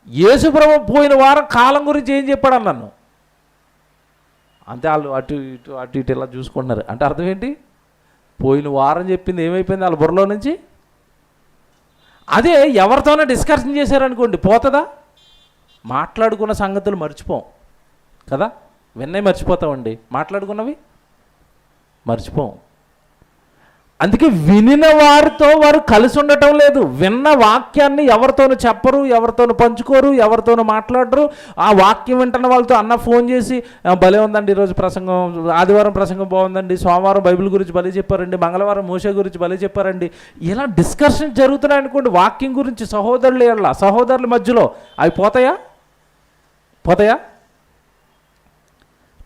యేసుప్రభు పోయిన వారం కాలం గురించి ఏం చెప్పాడు అన్నాను. అంతే, వాళ్ళు అటు ఇటు ఇలా చూసుకుంటున్నారు. అంటే అర్థం ఏంటి? పోయిన వారం చెప్పింది ఏమైపోయింది వాళ్ళ బుర్రలో నుంచి? అదే ఎవరితోనే డిస్కషన్ చేశారనుకోండి పోతుందా? మాట్లాడుకున్న సంగతులు మర్చిపోం కదా, విన్నవి మర్చిపోతామండి, మాట్లాడుకున్నవి మర్చిపోం. అందుకే వినిన వారితో వారు కలిసి ఉండటం లేదు. విన్న వాక్యాన్ని ఎవరితోనూ చెప్పరు, ఎవరితోనూ పంచుకోరు, ఎవరితోనూ మాట్లాడరు. ఆ వాక్యం వింటున్న వాళ్ళతో అన్న ఫోన్ చేసి భలే ఉందండి ఈరోజు ప్రసంగం, ఆదివారం ప్రసంగం బాగుందండి, సోమవారం బైబిల్ గురించి భలే చెప్పారండి, మంగళవారం మోషే గురించి భలే చెప్పారండి. ఇలా డిస్కషన్ జరుగుతున్నాయి అనుకోండి వాక్యం గురించి. సహోదరుల మధ్యలో అవి పోతాయా?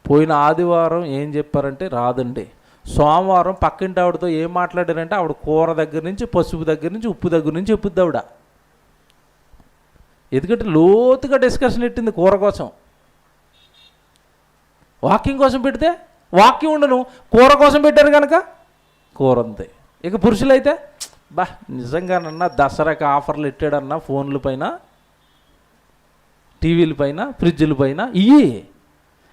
పోయిన ఆదివారం ఏం చెప్పారంటే రాదండి. సోమవారం పక్కింటి ఆవిడతో ఏం మాట్లాడారంటే ఆవిడ కూర దగ్గర నుంచి, పసుపు దగ్గర నుంచి, ఉప్పు దగ్గర నుంచి చెప్పుద్ది ఆవిడ. ఎందుకంటే లోతుగా డిస్కషన్ పెట్టింది కూర కోసం. వాక్యం కోసం పెడితే వాక్యం ఉండను, కూర కోసం పెట్టారు కనుక కూర ఉంది. ఇక పురుషులైతే నిజంగానన్నా దసరాకి ఆఫర్లు పెట్టాడన్నా ఫోన్ల పైన, టీవీల పైన, ఫ్రిడ్జ్ల పైన,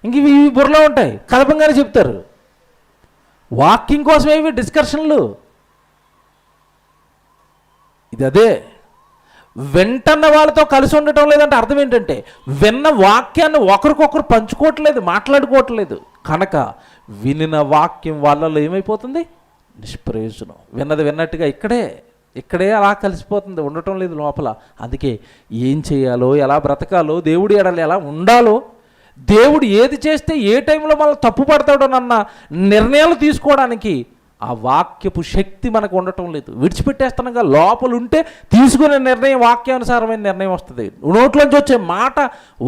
ఇంక ఇవి బుర్రలో ఉంటాయి, కలపంగానే చెప్తారు. వాక్యం కోసం ఏవి డిస్కషన్లు. ఇది అదే వెంటన్న వాళ్ళతో కలిసి ఉండటం లేదంటే అర్థం ఏంటంటే విన్న వాక్యాన్ని ఒకరికొకరు పంచుకోవట్లేదు, మాట్లాడుకోవట్లేదు. కనుక వినిన వాక్యం వాళ్ళలో ఏమైపోతుంది? నిష్ప్రయోజనం. విన్నది విన్నట్టుగా ఇక్కడే అలా కలిసిపోతుంది, ఉండటం లేదు లోపల. అందుకే ఏం చేయాలో, ఎలా బ్రతకాలో, దేవుడి ఎడల ఎలా ఉండాలో, దేవుడు ఏది చేస్తే ఏ టైంలో మనం తప్పు పడతాడోనన్న నిర్ణయాలు తీసుకోవడానికి ఆ వాక్యపు శక్తి మనకు ఉండటం లేదు. విడిచిపెట్టేస్తానుగా. లోపల ఉంటే తీసుకునే నిర్ణయం వాక్యానుసారమైన నిర్ణయం వస్తుంది. నోట్లోంచి వచ్చే మాట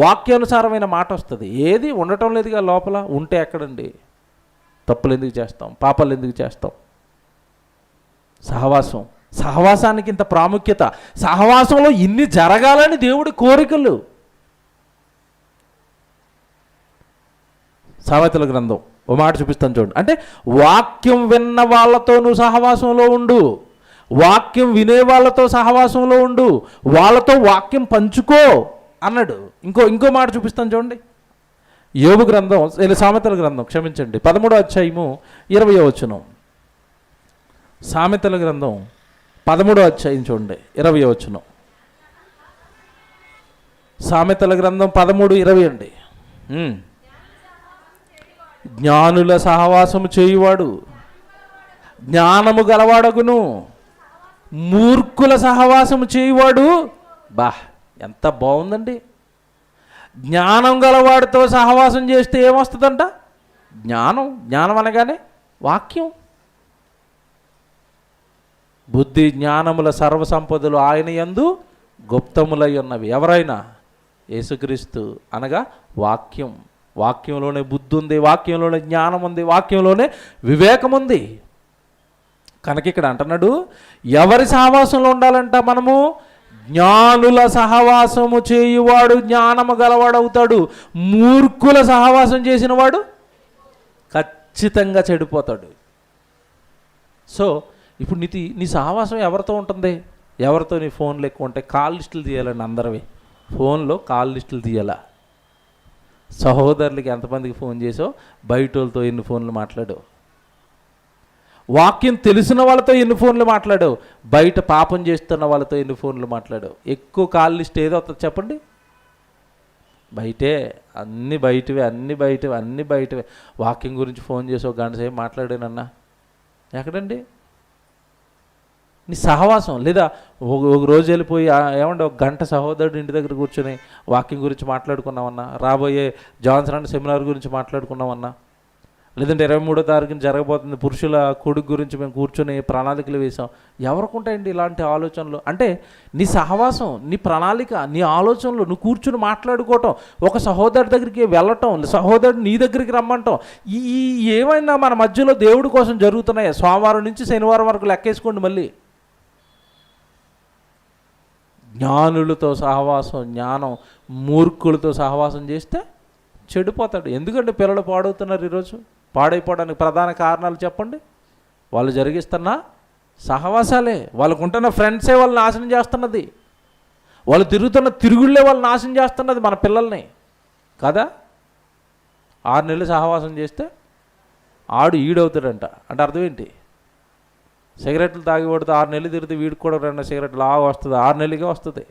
వాక్యానుసారమైన మాట వస్తుంది. ఏది ఉండటం లేదుగా లోపల. ఉంటే ఎక్కడండి? తప్పులు ఎందుకు చేస్తాం? పాపాలు ఎందుకు చేస్తాం? సహవాసం, సహవాసానికి ఇంత ప్రాముఖ్యత, సహవాసంలో ఇన్ని జరగాలని దేవుడి కోరికలు. సామెతల గ్రంథం ఓ మాట చూపిస్తాను చూడండి. అంటే వాక్యం విన్న వాళ్ళతో నువ్వు సహవాసంలో ఉండు, వాక్యం వినే వాళ్ళతో సహవాసంలో ఉండు, వాళ్ళతో వాక్యం పంచుకో అన్నాడు. ఇంకో మాట చూపిస్తాను చూడండి. యోబు గ్రంథం, సామెతల గ్రంథం క్షమించండి, 13వ అధ్యాయము 20వ వచనం. సామెతల గ్రంథం 13వ అధ్యాయం చూడండి, 20వ వచనం. సామెతల గ్రంథం 13:20 అండి. జ్ఞానుల సహవాసము చేయువాడు జ్ఞానము గలవాడగును, మూర్ఖుల సహవాసము చేయువాడు, బా ఎంత బాగుందండి. జ్ఞానం గలవాడితో సహవాసం చేస్తే ఏమొస్తుందంట? జ్ఞానం అనగానే వాక్యం. బుద్ధి జ్ఞానముల సర్వసంపదలు ఆయన యందు గుప్తములై ఉన్నవి. ఎవరైనా? యేసుక్రీస్తు అనగా వాక్యం. వాక్యంలోనే బుద్ధి ఉంది, వాక్యంలోనే జ్ఞానం ఉంది, వాక్యంలోనే వివేకం ఉంది. కనుక ఇక్కడ అంటున్నాడు, ఎవరి సహవాసంలో ఉండాలంట మనము? జ్ఞానుల సహవాసము చేయువాడు జ్ఞానము గలవాడవుతాడు, మూర్ఖుల సహవాసం చేసిన వాడు ఖచ్చితంగా చెడిపోతాడు. సో ఇప్పుడు నీ సహవాసం ఎవరితో ఉంటుంది? ఎవరితో నీ ఫోన్లు ఎక్కువ ఉంటాయి? కాల్ లిస్టులు తీయాలండి అందరివి. ఫోన్లో కాల్ లిస్టులు తీయాలా? సహోదరులకి ఎంతమందికి ఫోన్ చేసావు? బయట వాళ్ళతో ఎన్ని ఫోన్లు మాట్లాడావు? వాక్యం తెలిసిన వాళ్ళతో ఎన్ని ఫోన్లు మాట్లాడావు? బయట పాపం చేస్తున్న వాళ్ళతో ఎన్ని ఫోన్లు మాట్లాడావు? ఎక్కువ కాల్ లిస్ట్ ఏదో వస్తుంది చెప్పండి? బయటే, అన్నీ బయటవే. వాక్యం గురించి ఫోన్ చేసి ఒక గంట సేపు మాట్లాడానన్నా, ఎక్కడండి నీ సహవాసం? లేదా ఒక రోజు వెళ్ళిపోయి ఏమంటే ఒక గంట సహోదరుడు ఇంటి దగ్గర కూర్చొని వాక్యం గురించి మాట్లాడుకున్నామన్నా, రాబోయే జాన్సన్ సెమినార్ గురించి మాట్లాడుకున్నామన్నా, లేదంటే 23వ తారీఖున జరగబోతుంది పురుషుల కొడుకు గురించి మేము కూర్చొని ప్రణాళికలు వేసాం. ఎవరికి ఉంటాయండి ఇలాంటి ఆలోచనలు? అంటే నీ సహవాసం, నీ ప్రణాళిక, నీ ఆలోచనలు నువ్వు కూర్చొని మాట్లాడుకోవటం, ఒక సహోదరుడి దగ్గరికి వెళ్ళటం, సహోదరుడు నీ దగ్గరికి రమ్మంటాం, ఈ ఏమైనా మన మధ్యలో దేవుడి కోసం జరుగుతున్నాయా? సోమవారం నుంచి శనివారం వరకు లెక్కేసుకోండి. మళ్ళీ జ్ఞానులతో సహవాసం, జ్ఞానం మూర్ఖులతో సహవాసం చేస్తే చెడిపోతాడు. ఎందుకంటే పిల్లలు పాడవుతున్నారు ఈరోజు. పాడైపోవడానికి ప్రధాన కారణాలు చెప్పండి? వాళ్ళు జరిగిస్తున్న సహవాసాలే, వాళ్ళకు ఉంటున్న ఫ్రెండ్సే వాళ్ళు నాశనం చేస్తున్నది, వాళ్ళు తిరుగుతున్న తిరుగుళ్ళే వాళ్ళు నాశనం చేస్తున్నది మన పిల్లల్ని కదా. 6 నెలలు సహవాసం చేస్తే ఆడు ఈడవుతాడంట. అంటే అర్థం ఏంటి? సిగరెట్లు తాగి పడితే 6 నెలలు తిరిగితే వీడికి కూడా 2 సిగరెట్లు లాగా వస్తుంది, 6 నెలలుగా వస్తుంది.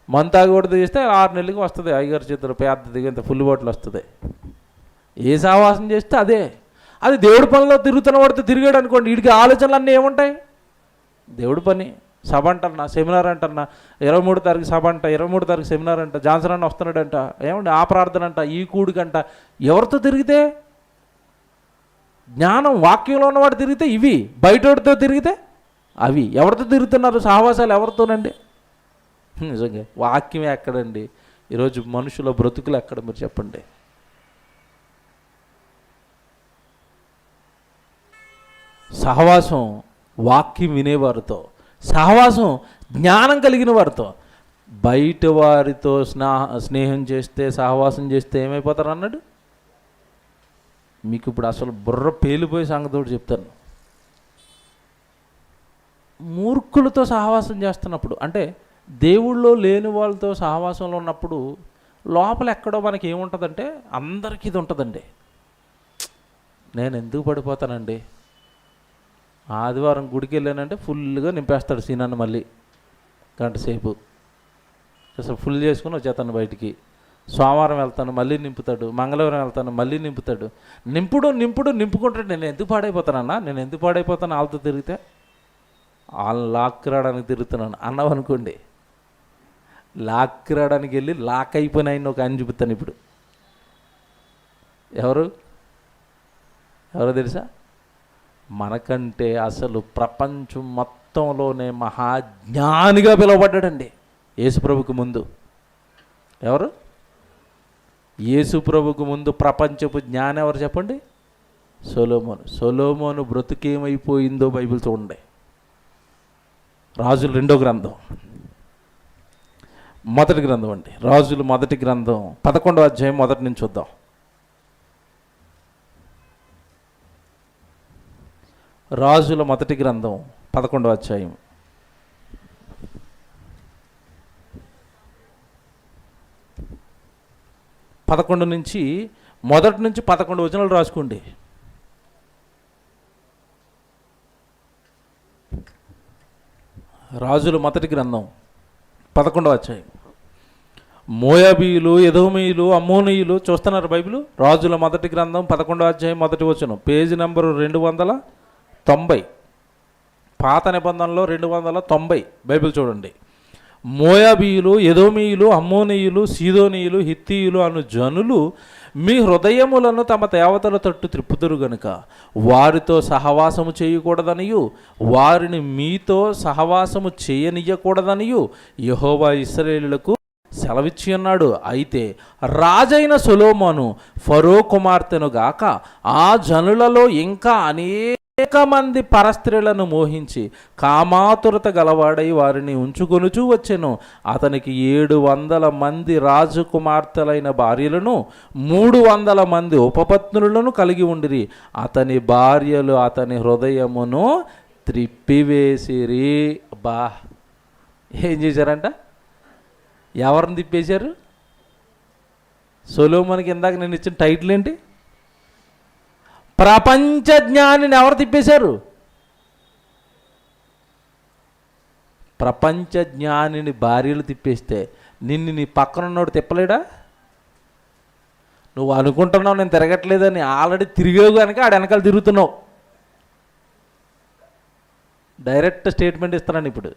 మందు తాగి పడితే చేస్తే 6 నెలలుగా వస్తుంది. అయ్యగారి చేతులు పెద్దది ఇంత ఫుల్ బాటిల్ వస్తుంది. ఏ సహవాసం చేస్తే అదే. అది దేవుడి పనిలో తిరుగుతున్న వాడితే తిరిగాడు అనుకోండి, వీడికి ఆలోచనలు అన్నీ ఏముంటాయి? దేవుడి పని. సభ అంటన్నా, సెమినార్ అంటన్నా, 23వ తారీఖు సభ అంట, 23వ తారీఖు సెమినార్ అంట, జాన్సన్ అన్న వస్తున్నాడంట, ఏమండి ఆ ప్రార్థన అంట, ఈ కూడికంట. ఎవరితో తిరిగితే? జ్ఞానం వాక్యంలో ఉన్నవాడు తిరిగితే ఇవి, బయటోడితో తిరిగితే అవి. ఎవరితో తిరుగుతున్నారు? సహవాసాలు ఎవరితోనండి? నిజంగా వాక్యమే ఎక్కడండి? ఈరోజు మనుషుల బ్రతుకులు ఎక్కడ మీరు చెప్పండి? సహవాసం వాక్యం వినేవారితో, సహవాసం జ్ఞానం కలిగిన వారితో. బయట వారితో స్నేహం చేస్తే, సహవాసం చేస్తే ఏమైపోతారు అన్నాడు? మీకు ఇప్పుడు అసలు బుర్ర పేలిపోయే సంగతి ఒకటి చెప్తాను. మూర్ఖులతో సహవాసం చేస్తున్నప్పుడు, అంటే దేవుళ్ళో లేని వాళ్ళతో సహవాసంలో ఉన్నప్పుడు లోపల ఎక్కడో మనకి ఏముంటుందంటే, అందరికీ ఇది ఉంటుందండి. నేను ఎందుకు పడిపోతానండి? ఆదివారం గుడికి వెళ్ళానంటే ఫుల్గా నింపేస్తాడు సీనాన్ని, మళ్ళీ గంట సేపు అసలు ఫుల్ చేసుకుని వచ్చేస్తాను బయటికి. సోమవారం వెళ్తాను, మళ్ళీ నింపుతాడు. మంగళవారం వెళ్తాను, మళ్ళీ నింపుతాడు. నింపుకుంటాడు. నేను ఎందుకు పాడైపోతానన్నా? నేను ఎందుకు పాడైపోతాను వాళ్ళతో తిరిగితే? వాళ్ళని లాక్కురావడానికి తిరుగుతున్నాను అన్నావు అనుకోండి, లాక్కురావడానికి వెళ్ళి లాక్ అయిపోయినాయని ఒక ఆయన చూపిస్తాను ఇప్పుడు. ఎవరో తెలుసా? మనకంటే అసలు ప్రపంచం మొత్తంలోనే మహాజ్ఞానిగా పిలువబడ్డాడండి యేసుప్రభుకు ముందు. ఎవరు? యేసుప్రభుకు ముందు ప్రపంచపు జ్ఞానం ఎవరు చెప్పండి? సొలొమోను బ్రతుకేమైపోయిందో బైబిల్ చూడండి. రాజులు 2వ గ్రంథం, మొదటి గ్రంథం అండి. రాజులు మొదటి గ్రంథం 11వ అధ్యాయం మొదటి నుంచి చూద్దాం. రాజుల మొదటి గ్రంథం 11వ అధ్యాయం. మొదటి నుంచి 11 వచనాలు రాసుకోండి. రాజుల మొదటి గ్రంథం 11వ అధ్యాయం. మోయాబీయులు, ఎదోమీయులు, అమ్మోనీయులు చూస్తున్నారు బైబిల్. రాజుల మొదటి గ్రంథం 11వ అధ్యాయం మొదటి వచనం, పేజీ నెంబరు 290, పాత నిబంధనలో 290 బైబిల్ చూడండి. మోయాబీయులు, ఎదోమీయులు, అమ్మోనీయులు, సీదోనీయులు, హిత్తీయులు అను జనులు మీ హృదయములను తమ దేవతల తట్టు త్రిప్పుదురు గనుక వారితో సహవాసము చేయకూడదనియు వారిని మీతో సహవాసము చేయనీయకూడదనియు యెహోవా ఇశ్రాయేలులకు సెలవిచ్చి ఉన్నాడు. అయితే రాజైన సొలొమోను ఫరో కుమార్తెను గాక ఆ జనులలో ఇంకా అనేక మంది పరస్త్రీలను మోహించి కామాతురత గలవాడై వారిని ఉంచుకొనుచూ వచ్చెను. అతనికి 700 మంది రాజకుమార్తెలైన భార్యలను 300 మంది ఉపపత్నులను కలిగి ఉండిరి. అతని భార్యలు అతని హృదయమును త్రిప్పివేసిరి. బా, ఏం చేశారంట? ఎవరిని తిప్పేశారు? సొలొమోనుకి ఇందాక నేను ఇచ్చిన టైటిల్ ఏంటి? ప్రపంచ జ్ఞానిని ఎవరు తిప్పేశారు? ప్రపంచ జ్ఞానిని భార్యలు తిప్పేస్తే నిన్ను నీ పక్కనున్నోడు తిప్పలేడా? నువ్వు అనుకుంటున్నావు నేను తిరగట్లేదని, ఆల్రెడీ తిరిగావు కనుక ఆడ వెనకాల తిరుగుతున్నావు. డైరెక్ట్ స్టేట్మెంట్ ఇస్తున్నాను ఇప్పుడు.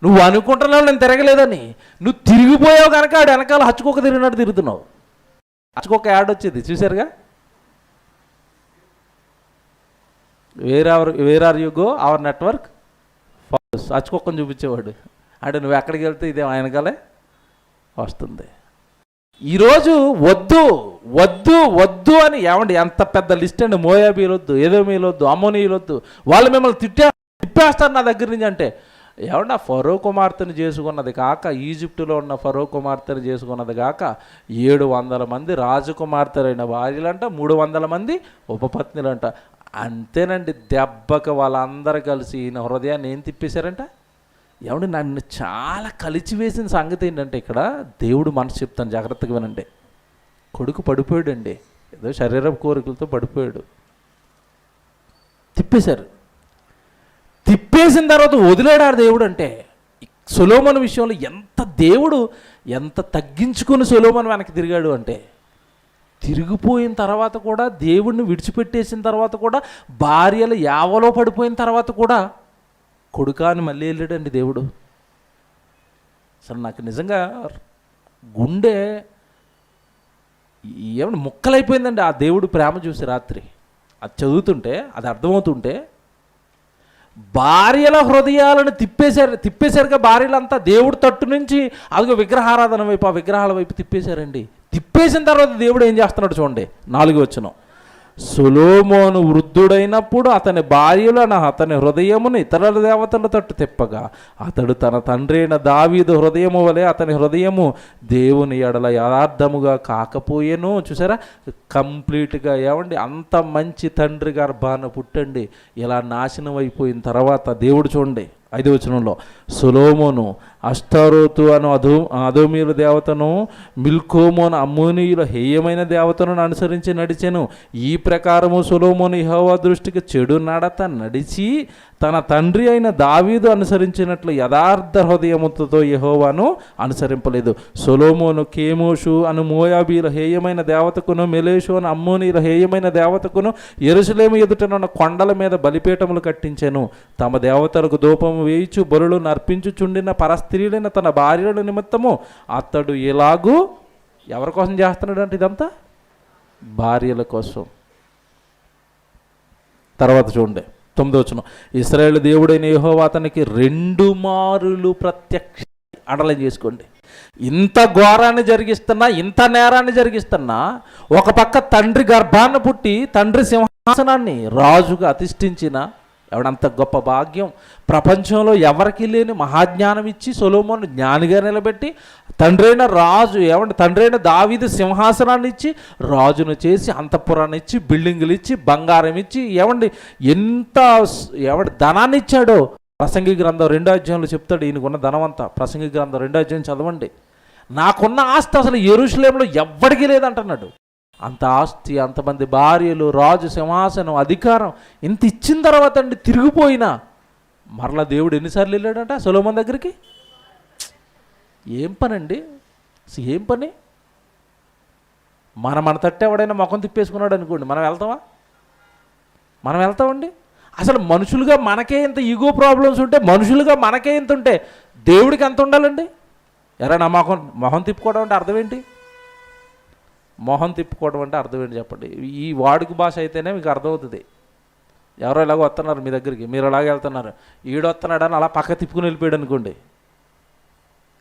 నువ్వు అనుకుంటున్నావు నేను తిరగలేదని, నువ్వు తిరిగిపోయావు కనుక ఆడ వెనకాల హచ్చుకోక తిరిగినట్టు తిరుగుతున్నావు. హచ్చుకోక యాడ్ వచ్చేది చూసారుగా, wherever you go our network follows. హచ్చుకోకని చూపించేవాడు. అంటే నువ్వు ఎక్కడికి వెళ్తే ఇదే వెనకాలే వస్తుంది. ఈరోజు వద్దు వద్దు వద్దు అని ఏమండి ఎంత పెద్ద లిస్ట్ అండి. మోయాబీలు వద్దు, ఎదోమీయులు వద్దు, అమ్మోనీయులు వద్దు, వాళ్ళు మిమ్మల్ని తిప్పేస్తారు నా దగ్గర నుంచి అంటే ఏమన్నా ఫరో కుమార్తెను చేసుకున్నది కాక, ఈజిప్టులో ఉన్న ఫరో కుమార్తెను చేసుకున్నది కాక 700 మంది రాజకుమార్తెలైన భార్యలంట, 300 మంది ఉపపత్నులంట. అంతేనండి, దెబ్బకి వాళ్ళందరూ కలిసి ఈయన హృదయాన్ని ఏం తిప్పేశారంట? ఏమండి నన్ను చాలా కలిచివేసిన సంగతి ఏంటంటే ఇక్కడ దేవుడు మనసు చెప్తాను జాగ్రత్తగా వినండి. కొడుకు పడిపోయాడండి, ఏదో శరీరపు కోరికలతో పడిపోయాడు, తిప్పేశారు. తిప్పేసిన తర్వాత వదిలేడారు దేవుడు. అంటే సొలొమోను విషయంలో దేవుడు ఎంత తగ్గించుకుని సొలొమోను వెనక్కి తిరిగాడు అంటే, తిరిగిపోయిన తర్వాత కూడా, దేవుడిని విడిచిపెట్టేసిన తర్వాత కూడా, భార్యలు యావలో పడిపోయిన తర్వాత కూడా కొడుకాని మళ్ళీ వెళ్ళాడండి దేవుడు. అసలు నాకు నిజంగా గుండె ఏమన్నా ముక్కలైపోయిందండి ఆ దేవుడు ప్రేమ చూసి. రాత్రి అది చదువుతుంటే, అది అర్థమవుతుంటే, భార్యల హృదయాలను తిప్పేశారుగా భార్యలంతా దేవుడి తట్టు నుంచి అదిగో విగ్రహారాధన వైపు, ఆ విగ్రహాల వైపు తిప్పేశారండి. తిప్పేసిన తర్వాత దేవుడు ఏం చేస్తున్నాడు చూడండి, 4వ వచనం. సొలొమోను వృద్ధుడైనప్పుడు అతని భార్యలను అతని హృదయమును ఇతరుల దేవతల తట్టు తిప్పగా అతడు తన తండ్రి అయిన దావీదు హృదయము వలె అతని హృదయము దేవుని ఎడల యథార్థముగా కాకపోయేను. చూసారా, కంప్లీట్గా ఏమండి అంత మంచి తండ్రి గర్భాన పుట్టండి ఇలా నాశనం అయిపోయిన తర్వాత దేవుడు చూడండి 5వ వచనంలో, సొలొమోను అష్టారోతు అను అదోమీయుల దేవతను, మిల్కోము అను అమ్మోనీయుల హేయమైన దేవతను అనుసరించి నడిచెను. ఈ ప్రకారము సొలొమోను యెహోవా దృష్టికి చెడు నడత నడిచి తన తండ్రి అయిన దావీదు అనుసరించినట్లు యథార్థ హృదయముతో యెహోవాను అనుసరింపలేదు. సొలొమోను కేమోషు అను మోయాబీల హేయమైన దేవతకును, మెలేషు అను అమ్మోనీయుల హేయమైన దేవతకును యెరూషలేము ఎదుటనున్న కొండల మీద బలిపీఠములు కట్టించెను. తమ దేవతలకు ధూపము వేయిచు బలులు నర్పించుచుండిన పరస్త్రీలైన తన భార్యల నిమిత్తము అతడు ఇలాగూ ఎవరి కోసం చేస్తున్నాడు అంటే ఇదంతా భార్యల కోసం. తర్వాత చూడండి 9వ వచనం, ఇశ్రాయేలు దేవుడైన యెహోవా అతనికి 2 మారులు ప్రత్యక్ష. అండర్లైన్ చేసుకోండి. ఇంత ఘోరాన్ని జరిగిస్తున్నా, ఇంత నేరాన్ని జరిగిస్తున్నా, ఒక పక్క తండ్రి గర్భాన్ని పుట్టి తండ్రి సింహ సింహాసనాన్ని రాజుగా అధిష్ఠించిన ఎవడంత గొప్ప భాగ్యం ప్రపంచంలో ఎవరికి లేని మహాజ్ఞానం ఇచ్చి సొలొమోను జ్ఞానిగా నిలబెట్టి తండ్రైన దావీదు సింహాసనాన్ని ఇచ్చి రాజును చేసి అంతఃపురాన్ని ఇచ్చి బిల్డింగులు ఇచ్చి బంగారం ఇచ్చి ధనాన్ని ఇచ్చాడో ప్రసంగి గ్రంథం 2వ అధ్యాయంలో చెప్తాడు. ఈయనకున్న ధనం అంతా ప్రసంగి గ్రంథం 2వ అధ్యాయం చదవండి. నాకున్న ఆస్తి అసలు యెరూషలేములో ఎవ్వడికి లేదంటున్నాడు. అంత ఆస్తి, అంతమంది భార్యలు, రాజు సింహాసనం, అధికారం ఇంత ఇచ్చిన తర్వాత అండి తిరిగిపోయినా మరలా దేవుడు ఎన్నిసార్లు వెళ్ళాడంట సొలొమోను దగ్గరికి? ఏం పని అండి? ఏం పని? మన తట్టు ఎవడైనా ముఖం తిప్పేసుకున్నాడు అనుకోండి, మనం వెళ్తామండి? అసలు మనుషులుగా మనకే ఇంత ఈగో ప్రాబ్లమ్స్ ఉంటే, మనుషులుగా మనకే ఇంత ఉంటే దేవుడికి ఎంత ఉండాలండి? నా మొహం తిప్పుకోవడం అంటే అర్థం ఏంటి? మొహం తిప్పుకోవడం అంటే అర్థం ఏంటి చెప్పండి? ఈ వాడుక భాష అయితేనే మీకు అర్థమవుతుంది. ఎవరో ఇలాగో వస్తున్నారు మీ దగ్గరికి, మీరు అలాగే వెళ్తున్నారు, ఈడొస్తున్నాడని అలా పక్క తిప్పుకుని వెళ్ళిపోయాడు అనుకోండి,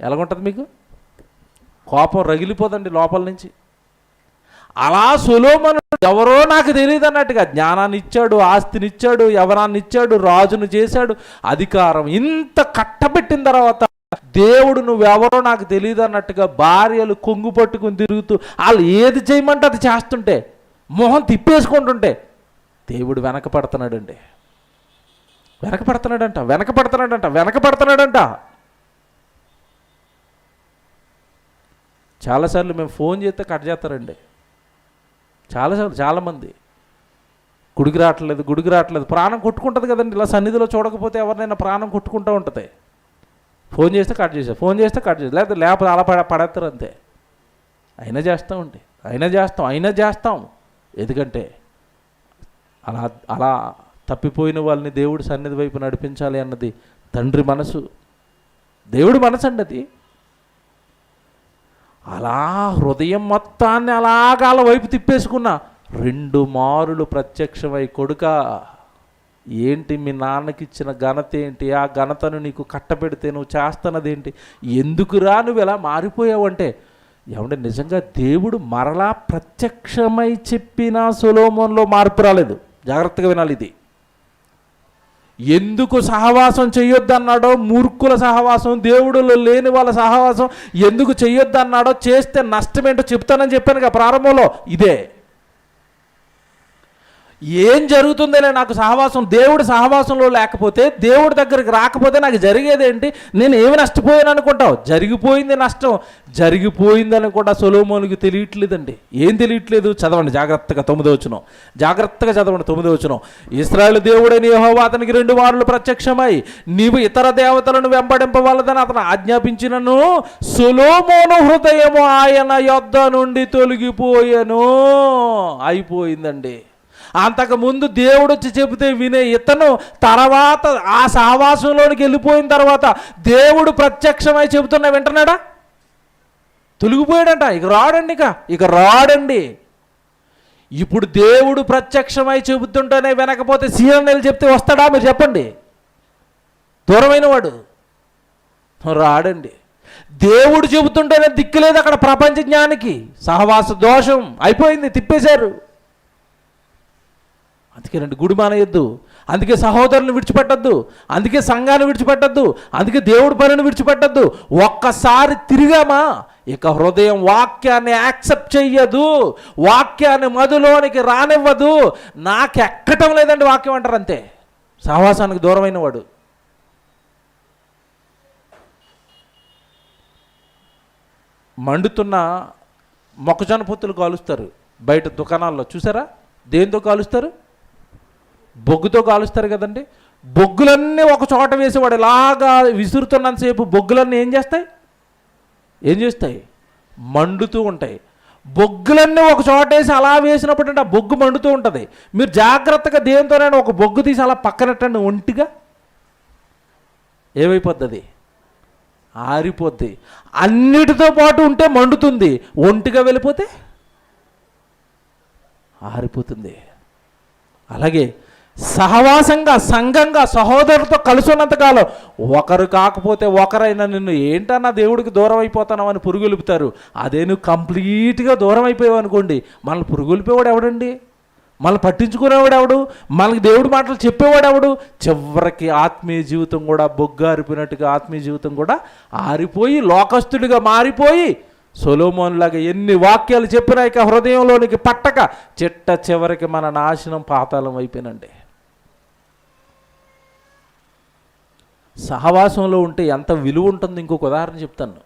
ఎలాగుంటుంది మీకు? కోపం రగిలిపోదండి లోపల నుంచి. అలా సొలొమోను ఎవరో నాకు తెలియదు అన్నట్టుగా జ్ఞానాన్ని ఇచ్చాడు, ఆస్తిని ఇచ్చాడు, యవనాన్ని ఇచ్చాడు, రాజును చేశాడు, అధికారం ఇంత కట్టబెట్టిన తర్వాత దేవుడు నువ్వెవరో నాకు తెలియదు అన్నట్టుగా భార్యలు కొంగు పట్టుకుని తిరుగుతూ వాళ్ళు ఏది చేయమంటే అది చేస్తుంటే, మొహం తిప్పేసుకుంటుంటే దేవుడు వెనకపడుతున్నాడంట. చాలాసార్లు మేము ఫోన్ చేస్తే కట్ చేస్తారండి. చాలామంది గుడికి రావట్లేదు ప్రాణం కొట్టుకుంటుంది కదండి. ఇలా సన్నిధిలో చూడకపోతే ఎవరినైనా ప్రాణం కొట్టుకుంటూ ఉంటుంది. ఫోన్ చేస్తే కట్ చేసేది, లేకపోతే అలా పడేస్తారు అంతే. అయినా చేస్తాం. ఎందుకంటే అలా తప్పిపోయిన వాళ్ళని దేవుడి సన్నిధి వైపు నడిపించాలి అన్నది తండ్రి మనసు, దేవుడి మనసు అండి అది. అలా హృదయం మొత్తాన్ని అలాగాల వైపు తిప్పేసుకున్నా 2 మారులు ప్రత్యక్షమై, కొడుకా ఏంటి మీ నాన్నకి ఇచ్చిన ఘనత ఏంటి? ఆ ఘనతను నీకు కట్టబెడితే నువ్వు చేస్తున్నదేంటి? ఎందుకురా నువ్వు ఎలా మారిపోయావంటే, నిజంగా దేవుడు మరలా ప్రత్యక్షమై చెప్పిన సొలొమోనులో మార్పు రాలేదు. జాగ్రత్తగా వినాలి ఇది. ఎందుకు సహవాసం చెయ్యొద్దన్నాడో, మూర్ఖుల సహవాసం, దేవుడులో లేని వాళ్ళ సహవాసం ఎందుకు చెయ్యొద్దన్నాడో, చేస్తే నష్టమేంటో చెప్తానని చెప్పాను కదా ప్రారంభంలో. ఇదే ఏం జరుగుతుందేలే నాకు సహవాసం, దేవుడి సహవాసంలో లేకపోతే, దేవుడి దగ్గరికి రాకపోతే నాకు జరిగేదేంటి, నేను ఏమి నష్టపోయాను అనుకుంటావు? జరిగిపోయింది నష్టం. జరిగిపోయిందని కూడా సొలొమోనుకి తెలియట్లేదండి. ఏం తెలియట్లేదు? చదవండి జాగ్రత్తగా 9వ వచనం. జాగ్రత్తగా చదవండి 9వ వచనం. ఇశ్రాయేలు దేవుడైన యెహోవా అతనికి 2 మారులు ప్రత్యక్షమై, నీవు ఇతర దేవతలను వెంబడింపవలదని అతను ఆజ్ఞాపించినను సొలొమోను హృదయము ఆయన యొద్ద నుండి తొలగిపోయెను. అయిపోయిందండి. అంతకుముందు దేవుడు వచ్చి చెబితే వినే ఇతను తర్వాత ఆ సహవాసంలోనికి వెళ్ళిపోయిన తర్వాత దేవుడు ప్రత్యక్షమై చెబుతున్నా వింటున్నాడా? తొలగిపోయాడంట. ఇక రాడండి. ఇప్పుడు దేవుడు ప్రత్యక్షమై చెబుతుంటేనే వినకపోతే సీఎంఎల్ చెప్తే వస్తాడా? మీరు చెప్పండి. దూరమైన వాడు రాడండి. దేవుడు చెబుతుంటేనే దిక్కులేదు అక్కడ ప్రపంచ జ్ఞానికి. సహవాస దోషం అయిపోయింది, తిప్పేశారు. అందుకే గుడి మానేయొద్దు, అందుకే సహోదరులను విడిచిపెట్టద్దు, అందుకే సంఘాన్ని విడిచిపెట్టద్దు, అందుకే దేవుడి పనిని విడిచిపెట్టద్దు. ఒక్కసారి తిరిగామా ఇక హృదయం వాక్యాన్ని యాక్సెప్ట్ చెయ్యదు, వాక్యాన్ని మధులోనికి రానివ్వదు. నాకు ఎక్కటం లేదండి వాక్యం అంటారు అంతే. సహవాసానికి దూరమైన వాడు. మండుతున్న మొక్కజొన్న పొత్తులు కాలుస్తారు బయట దుకాణాల్లో, చూసారా? దేంతో కాలుస్తారు? బొగ్గుతో కాలుస్తారు కదండి. బొగ్గులన్నీ ఒక చోట వేసేవాడు ఇలాగా విసురుతున్నంతసేపు బొగ్గులన్నీ ఏం చేస్తాయి? మండుతూ ఉంటాయి. బొగ్గులన్నీ ఒక చోట వేసి అలా వేసినప్పుడు అంటే ఆ బొగ్గు మండుతూ ఉంటుంది. మీరు జాగ్రత్తగా దేంతోనైనా ఒక బొగ్గు తీసి అలా పక్కనట్టండి, ఒంటిగా ఏమైపోద్ది? అది ఆరిపోద్ది. అన్నిటితో పాటు ఉంటే మండుతుంది, ఒంటిగా వెళ్ళిపోతే ఆరిపోతుంది. అలాగే సహవాసంగా, సంఘంగా, సహోదరులతో కలిసి ఉన్నంతకాలం ఒకరు కాకపోతే ఒకరైనా నిన్ను ఏంటన్నా దేవుడికి దూరం అయిపోతున్నావు అని పురుగులుపుతారు. అదే నువ్వు కంప్లీట్గా దూరం అయిపోయావు అనుకోండి, మనల్ని పురుగులిపోయాడు ఎవడండి? మనల్ని పట్టించుకునేవాడు ఎవడు? మనకి దేవుడి మాటలు చెప్పేవాడు ఎవడు? చివరికి ఆత్మీయ జీవితం కూడా బొగ్గారిపోయినట్టుగా ఆత్మీయ జీవితం కూడా ఆరిపోయి లోకస్తుడిగా మారిపోయి సొలొమోనులాగా ఎన్ని వాక్యాలు చెప్పినా ఇక హృదయంలోనికి పట్టక చివరికి మన నాశనం పాతాళం అయిపోయినండి. సహవాసంలో ఉంటే ఎంత విలువ ఉంటుంది ఇంకొక ఉదాహరణ చెప్తాను.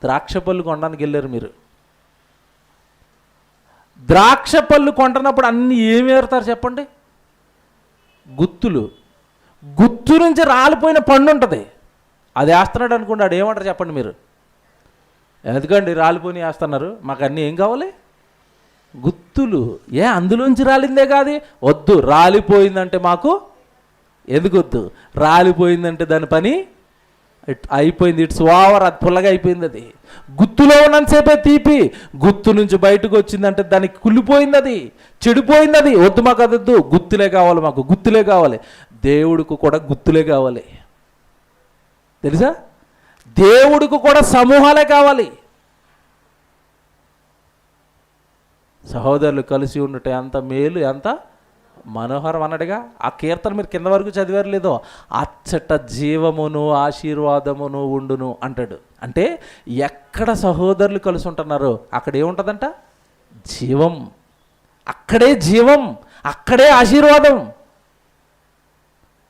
ద్రాక్ష పళ్ళు కొనడానికి వెళ్ళారు మీరు. ద్రాక్ష పళ్ళు కొంటున్నప్పుడు అన్నీ ఏమి ఏరుతారు చెప్పండి? గుత్తు నుంచి రాలిపోయిన పండు ఉంటుంది, అది వేస్తున్నాడు అనుకోండి, ఆడు ఏమంటారు చెప్పండి మీరు? ఎందుకండి రాలిపోయి వేస్తున్నారు, మాకు అన్నీ ఏం కావాలి? గుత్తులు. అందులోంచి రాలిందే కాదు, వద్దు, రాలిపోయిందంటే మాకు ఎందుకు వద్దు? రాలిపోయిందంటే దాని పని అయిపోయింది, ఇట్స్ ఓవర్, అది పుల్లగా అయిపోయింది. అది గుత్తులో ఉన్నంతసేపే తీపి, గుత్తు నుంచి బయటకు వచ్చిందంటే దానికి కుళ్ళిపోయింది, అది చెడిపోయింది. అది వద్దు, మాకు అది వద్దు, గుత్తులే కావాలి, మాకు గుత్తులే కావాలి. దేవుడికి కూడా గుత్తులే కావాలి, తెలుసా? దేవుడికి కూడా సమూహాలే కావాలి. సహోదరులు కలిసి ఉండటం ఎంత మేలు, ఎంత మనోహరం అన్నట్టుగా ఆ కీర్తన మీరు కింద వరకు చదివారు లేదో, అచ్చట జీవమును ఆశీర్వాదమును ఉండును అంటాడు. అంటే ఎక్కడ సహోదరులు కలిసి ఉంటున్నారో అక్కడ ఏముంటుందంట? జీవం. అక్కడే జీవం, అక్కడే ఆశీర్వాదం.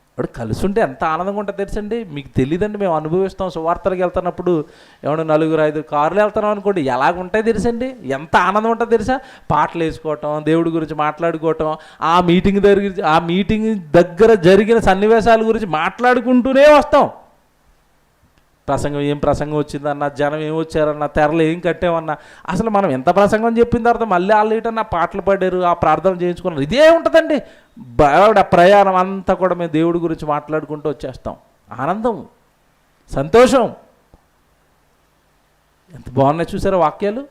ఇప్పుడు కలిసి ఉంటే ఎంత ఆనందంగా ఉంటుంది తెలుసండి. మీకు తెలియదండి, మేము అనుభవిస్తాం. సువార్తలకు వెళ్తున్నప్పుడు ఏమన్నా 4-5 కార్లు వెళ్తున్నాం అనుకోండి, ఎలాగుంటాయి తెలుసండి, ఎంత ఆనందం ఉంటుంది తెలుసా? పాటలు వేసుకోవటం, దేవుడి గురించి మాట్లాడుకోవటం, ఆ మీటింగ్ దగ్గర జరిగిన సన్నివేశాల గురించి మాట్లాడుకుంటూనే వస్తాం. ఏం ప్రసంగం వచ్చిందన్న, జనం ఏం వచ్చారన్న, తెరలు ఏం కట్టామన్నా, అసలు మనం ఎంత ప్రసంగం చెప్పిన తర్వాత మళ్ళీ వాళ్ళు ఏంటన్నా పాటలు పాడారు, ఆ ప్రార్థన చేయించుకున్నారు, ఇదే ఉంటుందండి. ప్రయాణం అంతా కూడా మేము దేవుడి గురించి మాట్లాడుకుంటూ వచ్చేస్తాం. ఆనందం, సంతోషం, ఎంత బాగున్నాయి చూసారా వాక్యాలు.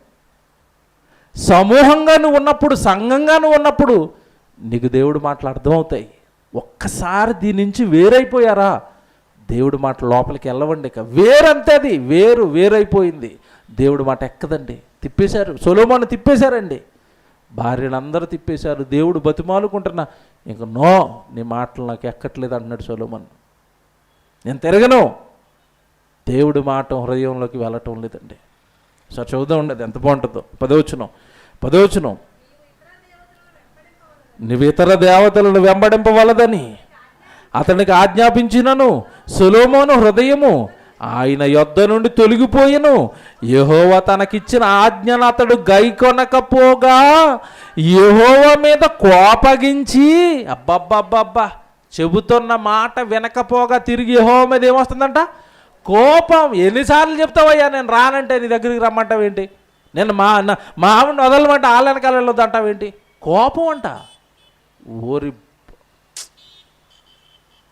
సమూహంగా నువ్వు ఉన్నప్పుడు, సంఘంగా నువ్వు ఉన్నప్పుడు నీకు దేవుడి మాటలు అర్థమవుతాయి. ఒక్కసారి దీని నుంచి వేరైపోయారా, దేవుడి మాట లోపలికి వెళ్ళవండి. ఇక వేరంతే, అది వేరైపోయింది. దేవుడి మాట ఎక్కదండి. తిప్పేశారు, సొలొమోను తిప్పేశారండి, భార్యను అందరూ తిప్పేశారు. దేవుడు బతిమాలుకుంటున్నా, ఇంక నో, నీ మాటలు నాకు ఎక్కట్లేదు అంటున్నాడు సొలొమోను. నేను తిరగను. దేవుడి మాట హృదయంలోకి వెళ్ళటం లేదండి. సో చూద్దాం ఉండదు ఎంత బాగుంటుందో. 10వ వచనం, నువ్వు ఇతర దేవతలను వెంబడింపవలదని అతనికి ఆజ్ఞాపించినను సొలొమోను హృదయము ఆయన యొద్ద నుండి తొలగిపోయెను. యెహోవా తనకిచ్చిన ఆజ్ఞను అతడు గైకొనకపోగా యెహోవా మీద కోపగించి, అబ్బబ్బబ్బబ్బా, చెబుతున్న మాట వినకపోగా తిరిగి యెహోవా మీద ఏమొస్తుందంట? కోపం. ఎన్నిసార్లు చెప్తావయ్యా నేను రానంటే నీ దగ్గరికి రమ్మంటావేంటి? నేను మా ఆవిడని వదలమంటే వాళ్ళ వెనకాల వెళ్ళొద్దు అంటావేంటి? కోపం అంట. ఓరి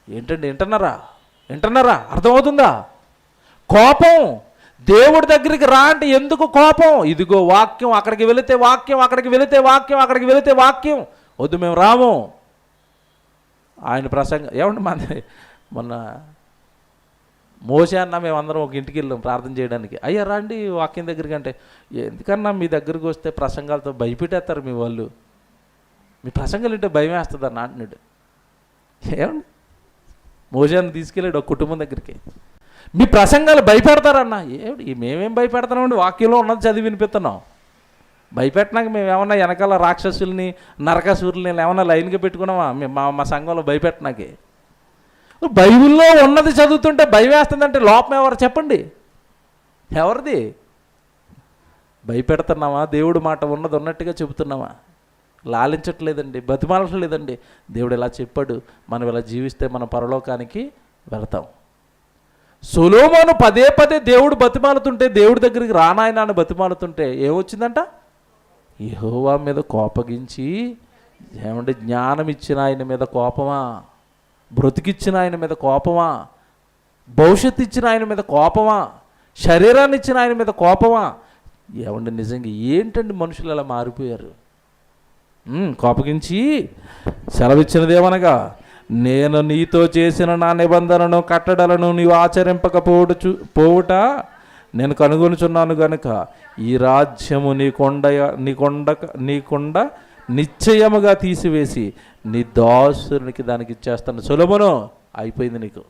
ఏంటండి, వింటున్నారా? అర్థమవుతుందా? కోపం. దేవుడి దగ్గరికి రా అంటే ఎందుకు కోపం? ఇదిగో వాక్యం, అక్కడికి వెళితే వాక్యం, అక్కడికి వెళితే వాక్యం, అక్కడికి వెళితే వాక్యం, వద్దు మేము రాము. ఆయన ప్రసంగం ఏమండి, మొన్న మోసే అన్న మేమందరం ఒక ఇంటికి వెళ్ళాం ప్రార్థన చేయడానికి. అయ్యా రండి వాక్యం దగ్గరికి అంటే, ఎందుకన్నా మీ దగ్గరికి వస్తే ప్రసంగాలతో భయపెట్టేస్తారు మీ వాళ్ళు, మీ ప్రసంగాలు అంటే భయం వేస్తుంది అన్న అంటున్నాడు. ఏమండి, మోసేని తీసుకెళ్ళాడు ఒక కుటుంబం దగ్గరికి. మీ ప్రసంగాలు భయపెడతారన్నా. ఏమిటి మేమేం భయపెడతామండి, వాక్యంలో ఉన్నది చదివి వినిపిస్తున్నాం. భయపెట్టినాక మేము ఏమన్నా వెనకాల రాక్షసుల్ని నరకాసురుల్ని ఏమన్నా లైన్గా పెట్టుకున్నామా మా సంఘంలో భయపెట్టినాకే? బైబిల్లో ఉన్నది చదువుతుంటే భయం వేస్తుందంటే లోపం ఎవరు చెప్పండి? ఎవరిది? భయపెడుతున్నామా? దేవుడి మాట ఉన్నది ఉన్నట్టుగా చెబుతున్నామా? లాలించట్లేదండి, బతిమాలట్లేదండి. దేవుడు ఇలా చెప్పాడు, మనం ఇలా జీవిస్తే మనం పరలోకానికి వెళతాం. సొలొమోను పదే దేవుడు బతిమాలుతుంటే, దేవుడి దగ్గరికి రానాయన అని బతిమాలుతుంటే ఏమొచ్చిందంట? యెహోవా మీద కోపగించి, ఏమంటే జ్ఞానం ఇచ్చిన ఆయన మీద కోపమా, బ్రతికిచ్చిన ఆయన మీద కోపమా, భవిష్యత్తు ఇచ్చిన ఆయన మీద కోపమా, శరీరాన్ని ఇచ్చిన ఆయన మీద కోపమా? ఏమంటే నిజంగా ఏంటండి మనుషులు అలా మారిపోయారు. కోపగించి సెలవిచ్చినదేమనగా, నేను నీతో చేసిన నా నిబంధనను కట్టడలను నీవు ఆచరింపకపోవుట నేను కనుగొనుచున్నాను గనుక ఈ రాజ్యము నీకొండ నిశ్చయముగా తీసివేసి నీ దాసునికి దానికి ఇచ్చేస్తాను. సొలొమోను, అయిపోయింది, నీకు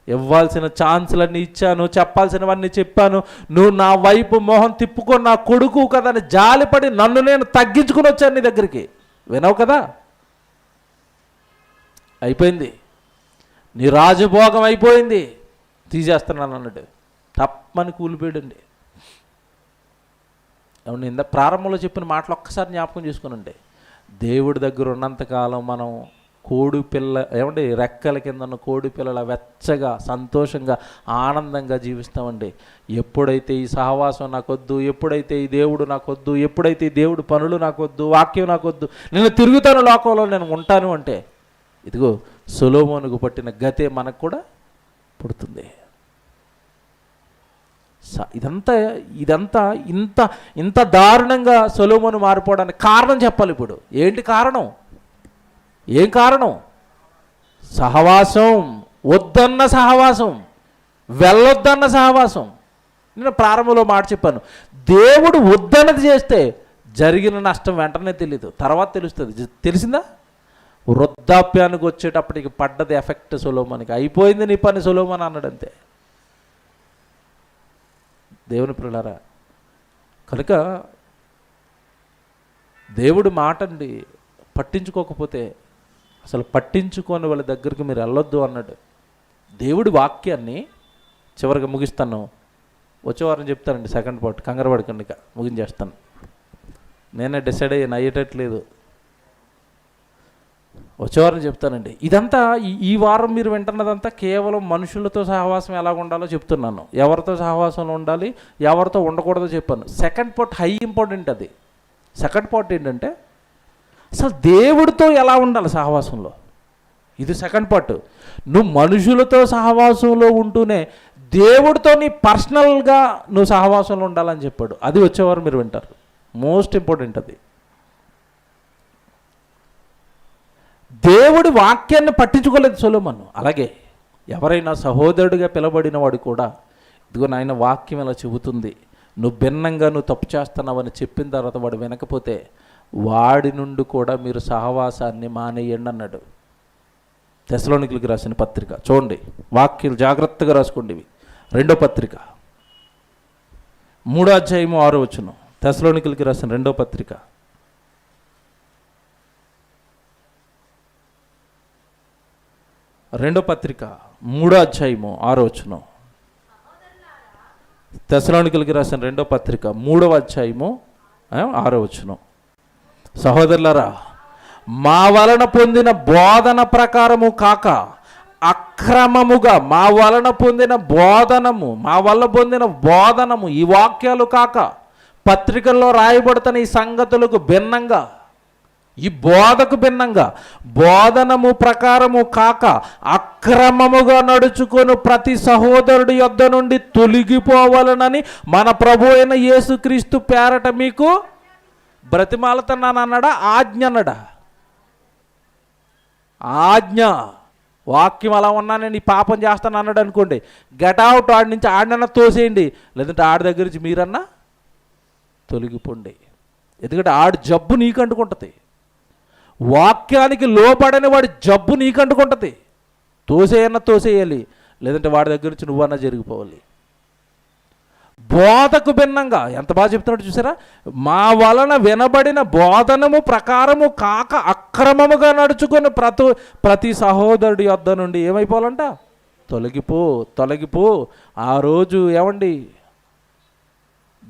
ఇవ్వాల్సిన ఛాన్సులన్నీ ఇచ్చాను, చెప్పాల్సినవన్నీ చెప్పాను, నువ్వు నా వైపు మొహం తిప్పుకొని నా కొడుకు కదా అని జాలిపడి నన్ను నేను తగ్గించుకుని వచ్చాను నీ దగ్గరికి, వినవు కదా, అయిపోయింది, నీ రాజభోగం అయిపోయింది, తీసేస్తున్నాను అన్నాడు. తప్పని కూలిపోయాడండి. ఏమండి, ఇంత ప్రారంభంలో చెప్పిన మాటలు ఒక్కసారి జ్ఞాపకం చేసుకునండి. దేవుడి దగ్గర ఉన్నంతకాలం మనం కోడి పిల్ల, ఏమండి, రెక్కల కింద ఉన్న కోడి పిల్లల వెచ్చగా సంతోషంగా ఆనందంగా జీవిస్తామండి. ఎప్పుడైతే ఈ సహవాసం నాకొద్దు, ఎప్పుడైతే ఈ దేవుడు నాకొద్దు, ఎప్పుడైతే ఈ దేవుడు పనులు నాకొద్దు, వాక్యం నాకొద్దు, నేను తిరుగుతాను లోకంలో, నేను ఉంటాను అంటే, ఇదిగో సొలొమోనుకు పట్టిన గతే మనకు కూడా పుడుతుంది. ఇదంతా ఇదంతా ఇంత ఇంత దారుణంగా సొలొమోను మారిపోవడానికి కారణం చెప్పాలి. ఇప్పుడు ఏంటి కారణం? ఏం కారణం? సహవాసం, వద్దన్న సహవాసం, వెళ్ళొద్దన్న సహవాసం. నేను ప్రారంభంలో మాట చెప్పాను, దేవుడు వద్దన్నది చేస్తే జరిగిన నష్టం వెంటనే తెలియదు, తర్వాత తెలుస్తుంది. తెలిసిందా? వృద్ధాప్యానికి వచ్చేటప్పటికి పడ్డది ఎఫెక్ట్ సొలొమోనుకి. అయిపోయింది నీ పని సొలొమోను అన్నాడు, అంతే. దేవుని ప్రియులారా, కనుక దేవుడు మాట అండి పట్టించుకోకపోతే, అసలు పట్టించుకోని వాళ్ళ దగ్గరికి మీరు వెళ్ళొద్దు అన్నాడు. దేవుడి వాక్యాన్ని చివరిగా ముగిస్తాను, వచ్చే వారం చెప్తానండి సెకండ్ పార్ట్, కంగారు పడకండి, ముగించేస్తాను. నేనే డిసైడ్ అయ్యాను, అయ్యేటట్లేదు, వచ్చేవారం చెప్తానండి. ఇదంతా ఈ వారం మీరు వింటున్నదంతా కేవలం మనుషులతో సహవాసం ఎలా ఉండాలో చెప్తున్నాను. ఎవరితో సహవాసంలో ఉండాలి, ఎవరితో ఉండకూడదో చెప్పాను. Second part high important. అది సెకండ్ పార్ట్ ఏంటంటే అసలు దేవుడితో ఎలా ఉండాలి సహవాసంలో, ఇది సెకండ్ పార్ట్. నువ్వు మనుషులతో సహవాసంలో ఉంటూనే దేవుడితో నీ పర్సనల్గా నువ్వు సహవాసంలో ఉండాలని చెప్పాడు. అది వచ్చేవారు మీరు వింటారు. మోస్ట్ ఇంపార్టెంట్ అది. దేవుడి వాక్యాన్ని పట్టించుకోలేదు సొలొమోను. అలాగే ఎవరైనా సహోదరుడిగా పిలబడిన వాడు కూడా, ఇదిగో నాయన వాక్యం ఇలా చెబుతుంది, నువ్వు భిన్నంగా నువ్వు తప్పు చేస్తున్నావని చెప్పిన తర్వాత వాడు వినకపోతే వాడి నుండి కూడా మీరు సహవాసాన్ని మానేయండి అన్నాడు. తెస్సలోనికీయులకు రాసిన పత్రిక చూడండి, వాక్యాలు జాగ్రత్తగా రాసుకోండి. ఇవి 2వ పత్రిక 3వ అధ్యాయము 6వ వచనం. తెస్సలోనికీయులకు రాసిన 2వ పత్రిక 2వ పత్రిక 3వ అధ్యాయము 6వ వచనం. తెస్సలోనికీయులకు రాసిన 2వ పత్రిక 3వ అధ్యాయము 6వ వచనం. సహోదరులారా, మా వలన పొందిన బోధన ప్రకారము కాక అక్రమముగా, మా వలన పొందిన బోధనము, మా వల్ల పొందిన బోధనము, ఈ వాక్యాలు కాక పత్రికల్లో రాయబడుతున్న ఈ సంగతులకు భిన్నంగా, ఈ బోధకు భిన్నంగా, బోధనము ప్రకారము కాక అక్రమముగా నడుచుకొని ప్రతి సహోదరుడి యొద్ద నుండి తొలగిపోవాలనని మన ప్రభు అయిన యేసుక్రీస్తు పేరట మీకు బ్రతిమాలుతున్నానన్నాడా? ఆజ్ఞ అన్నాడా? ఆజ్ఞ. వాక్యం అలా ఉన్నా నేను ఈ పాపం చేస్తాను అన్నాడు అనుకోండి, గెట్ అవుట్, ఆడి నుంచి ఆడినన్నా తోసేయండి, లేదంటే ఆడి దగ్గర నుంచి మీరన్నా తొలగిపోండి. ఎందుకంటే ఆడి జబ్బు నీకు అంటుకుంటుంది. వాక్యానికి లోపడని వాడి జబ్బు నీకు అంటుకుంటుంది. తోసేయన్నా తోసేయాలి, లేదంటే వాడి దగ్గర నుంచి నువ్వన్నా జరిగిపోవాలి. బోధకు భిన్నంగా ఎంత బాగా చెప్తున్నాడు చూసారా? మా వలన వినబడిన బోధనము ప్రకారము కాక అక్రమముగా నడుచుకుని ప్రతి సహోదరుడి యొద్ద నుండి ఏమైపోవాలంట? తొలగిపో. ఆ రోజు ఏమండి,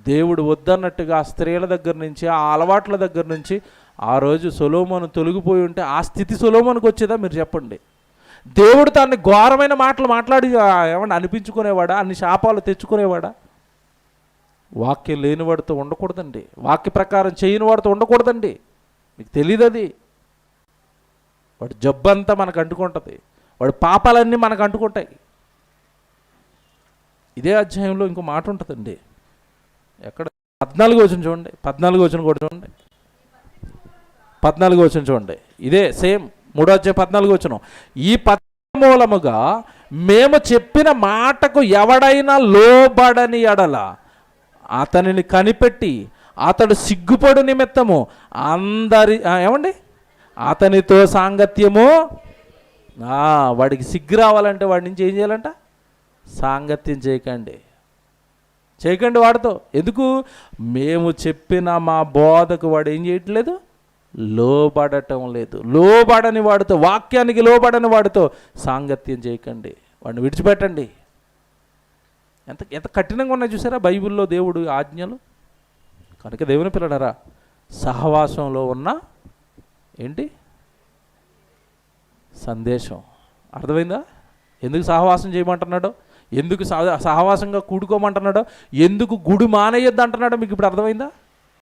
దేవుడు వద్దన్నట్టుగా ఆ స్త్రీల దగ్గర నుంచి, ఆ అలవాట్ల దగ్గర నుంచి ఆ రోజు సొలొమోను తొలగిపోయి ఉంటే ఆ స్థితి సొలొమోనుకు వచ్చేదా? మీరు చెప్పండి. దేవుడు తనని ఘోరమైన మాటలు మాట్లాడి ఏమన్నా అనిపించుకునేవాడా? అన్ని శాపాలు తెచ్చుకునేవాడా? వాక్యం లేనివాడితో ఉండకూడదండి, వాక్య ప్రకారం చేయని వాడితో ఉండకూడదండి. మీకు తెలియదు అది. వాడి జబ్బంతా మనకు అంటుకుంటుంది, వాడి పాపాలన్నీ మనకు అంటుకుంటాయి. ఇదే అధ్యాయంలో ఇంకో మాట ఉంటుందండి. ఎక్కడ? 14వ వచనం చూడండి, 14వ వచనం కూడా చూడండి, 14వ వచనం చూడండి. ఇదే సేమ్ 3వ అధ్యాయం 14వ వచనం. ఈ పత్రిక మూలముగా మేము చెప్పిన మాటకు ఎవడైనా లోబడని ఎడల అతనిని కనిపెట్టి అతడు సిగ్గుపడు నిమిత్తము ఏమండి అతనితో సాంగత్యము, వాడికి సిగ్గు రావాలంటే వాడి నుంచి ఏం చేయాలంట? సాంగత్యం చేయకండి వాడితో. ఎందుకు? మేము చెప్పిన మా బోధకు వాడు ఏం చేయట్లేదు, లోబడటం లేదు. లోబడని వాడితో, వాక్యానికి లోబడని వాడితో సాంగత్యం చేయకండి, వాడిని విడిచిపెట్టండి. ఎంత ఎంత కఠినంగా ఉన్నాయి చూసారా బైబిల్లో దేవుడు ఆజ్ఞలు. కనుక దేవుని పిల్లడారా, సహవాసంలో ఉన్న ఏంటి సందేశం అర్థమైందా? ఎందుకు సహవాసం చేయమంటున్నాడో, ఎందుకు సహవాసంగా కూడుకోమంటున్నాడో, ఎందుకు గుడి మానేయొద్దు అంటున్నాడో మీకు ఇప్పుడు అర్థమైందా?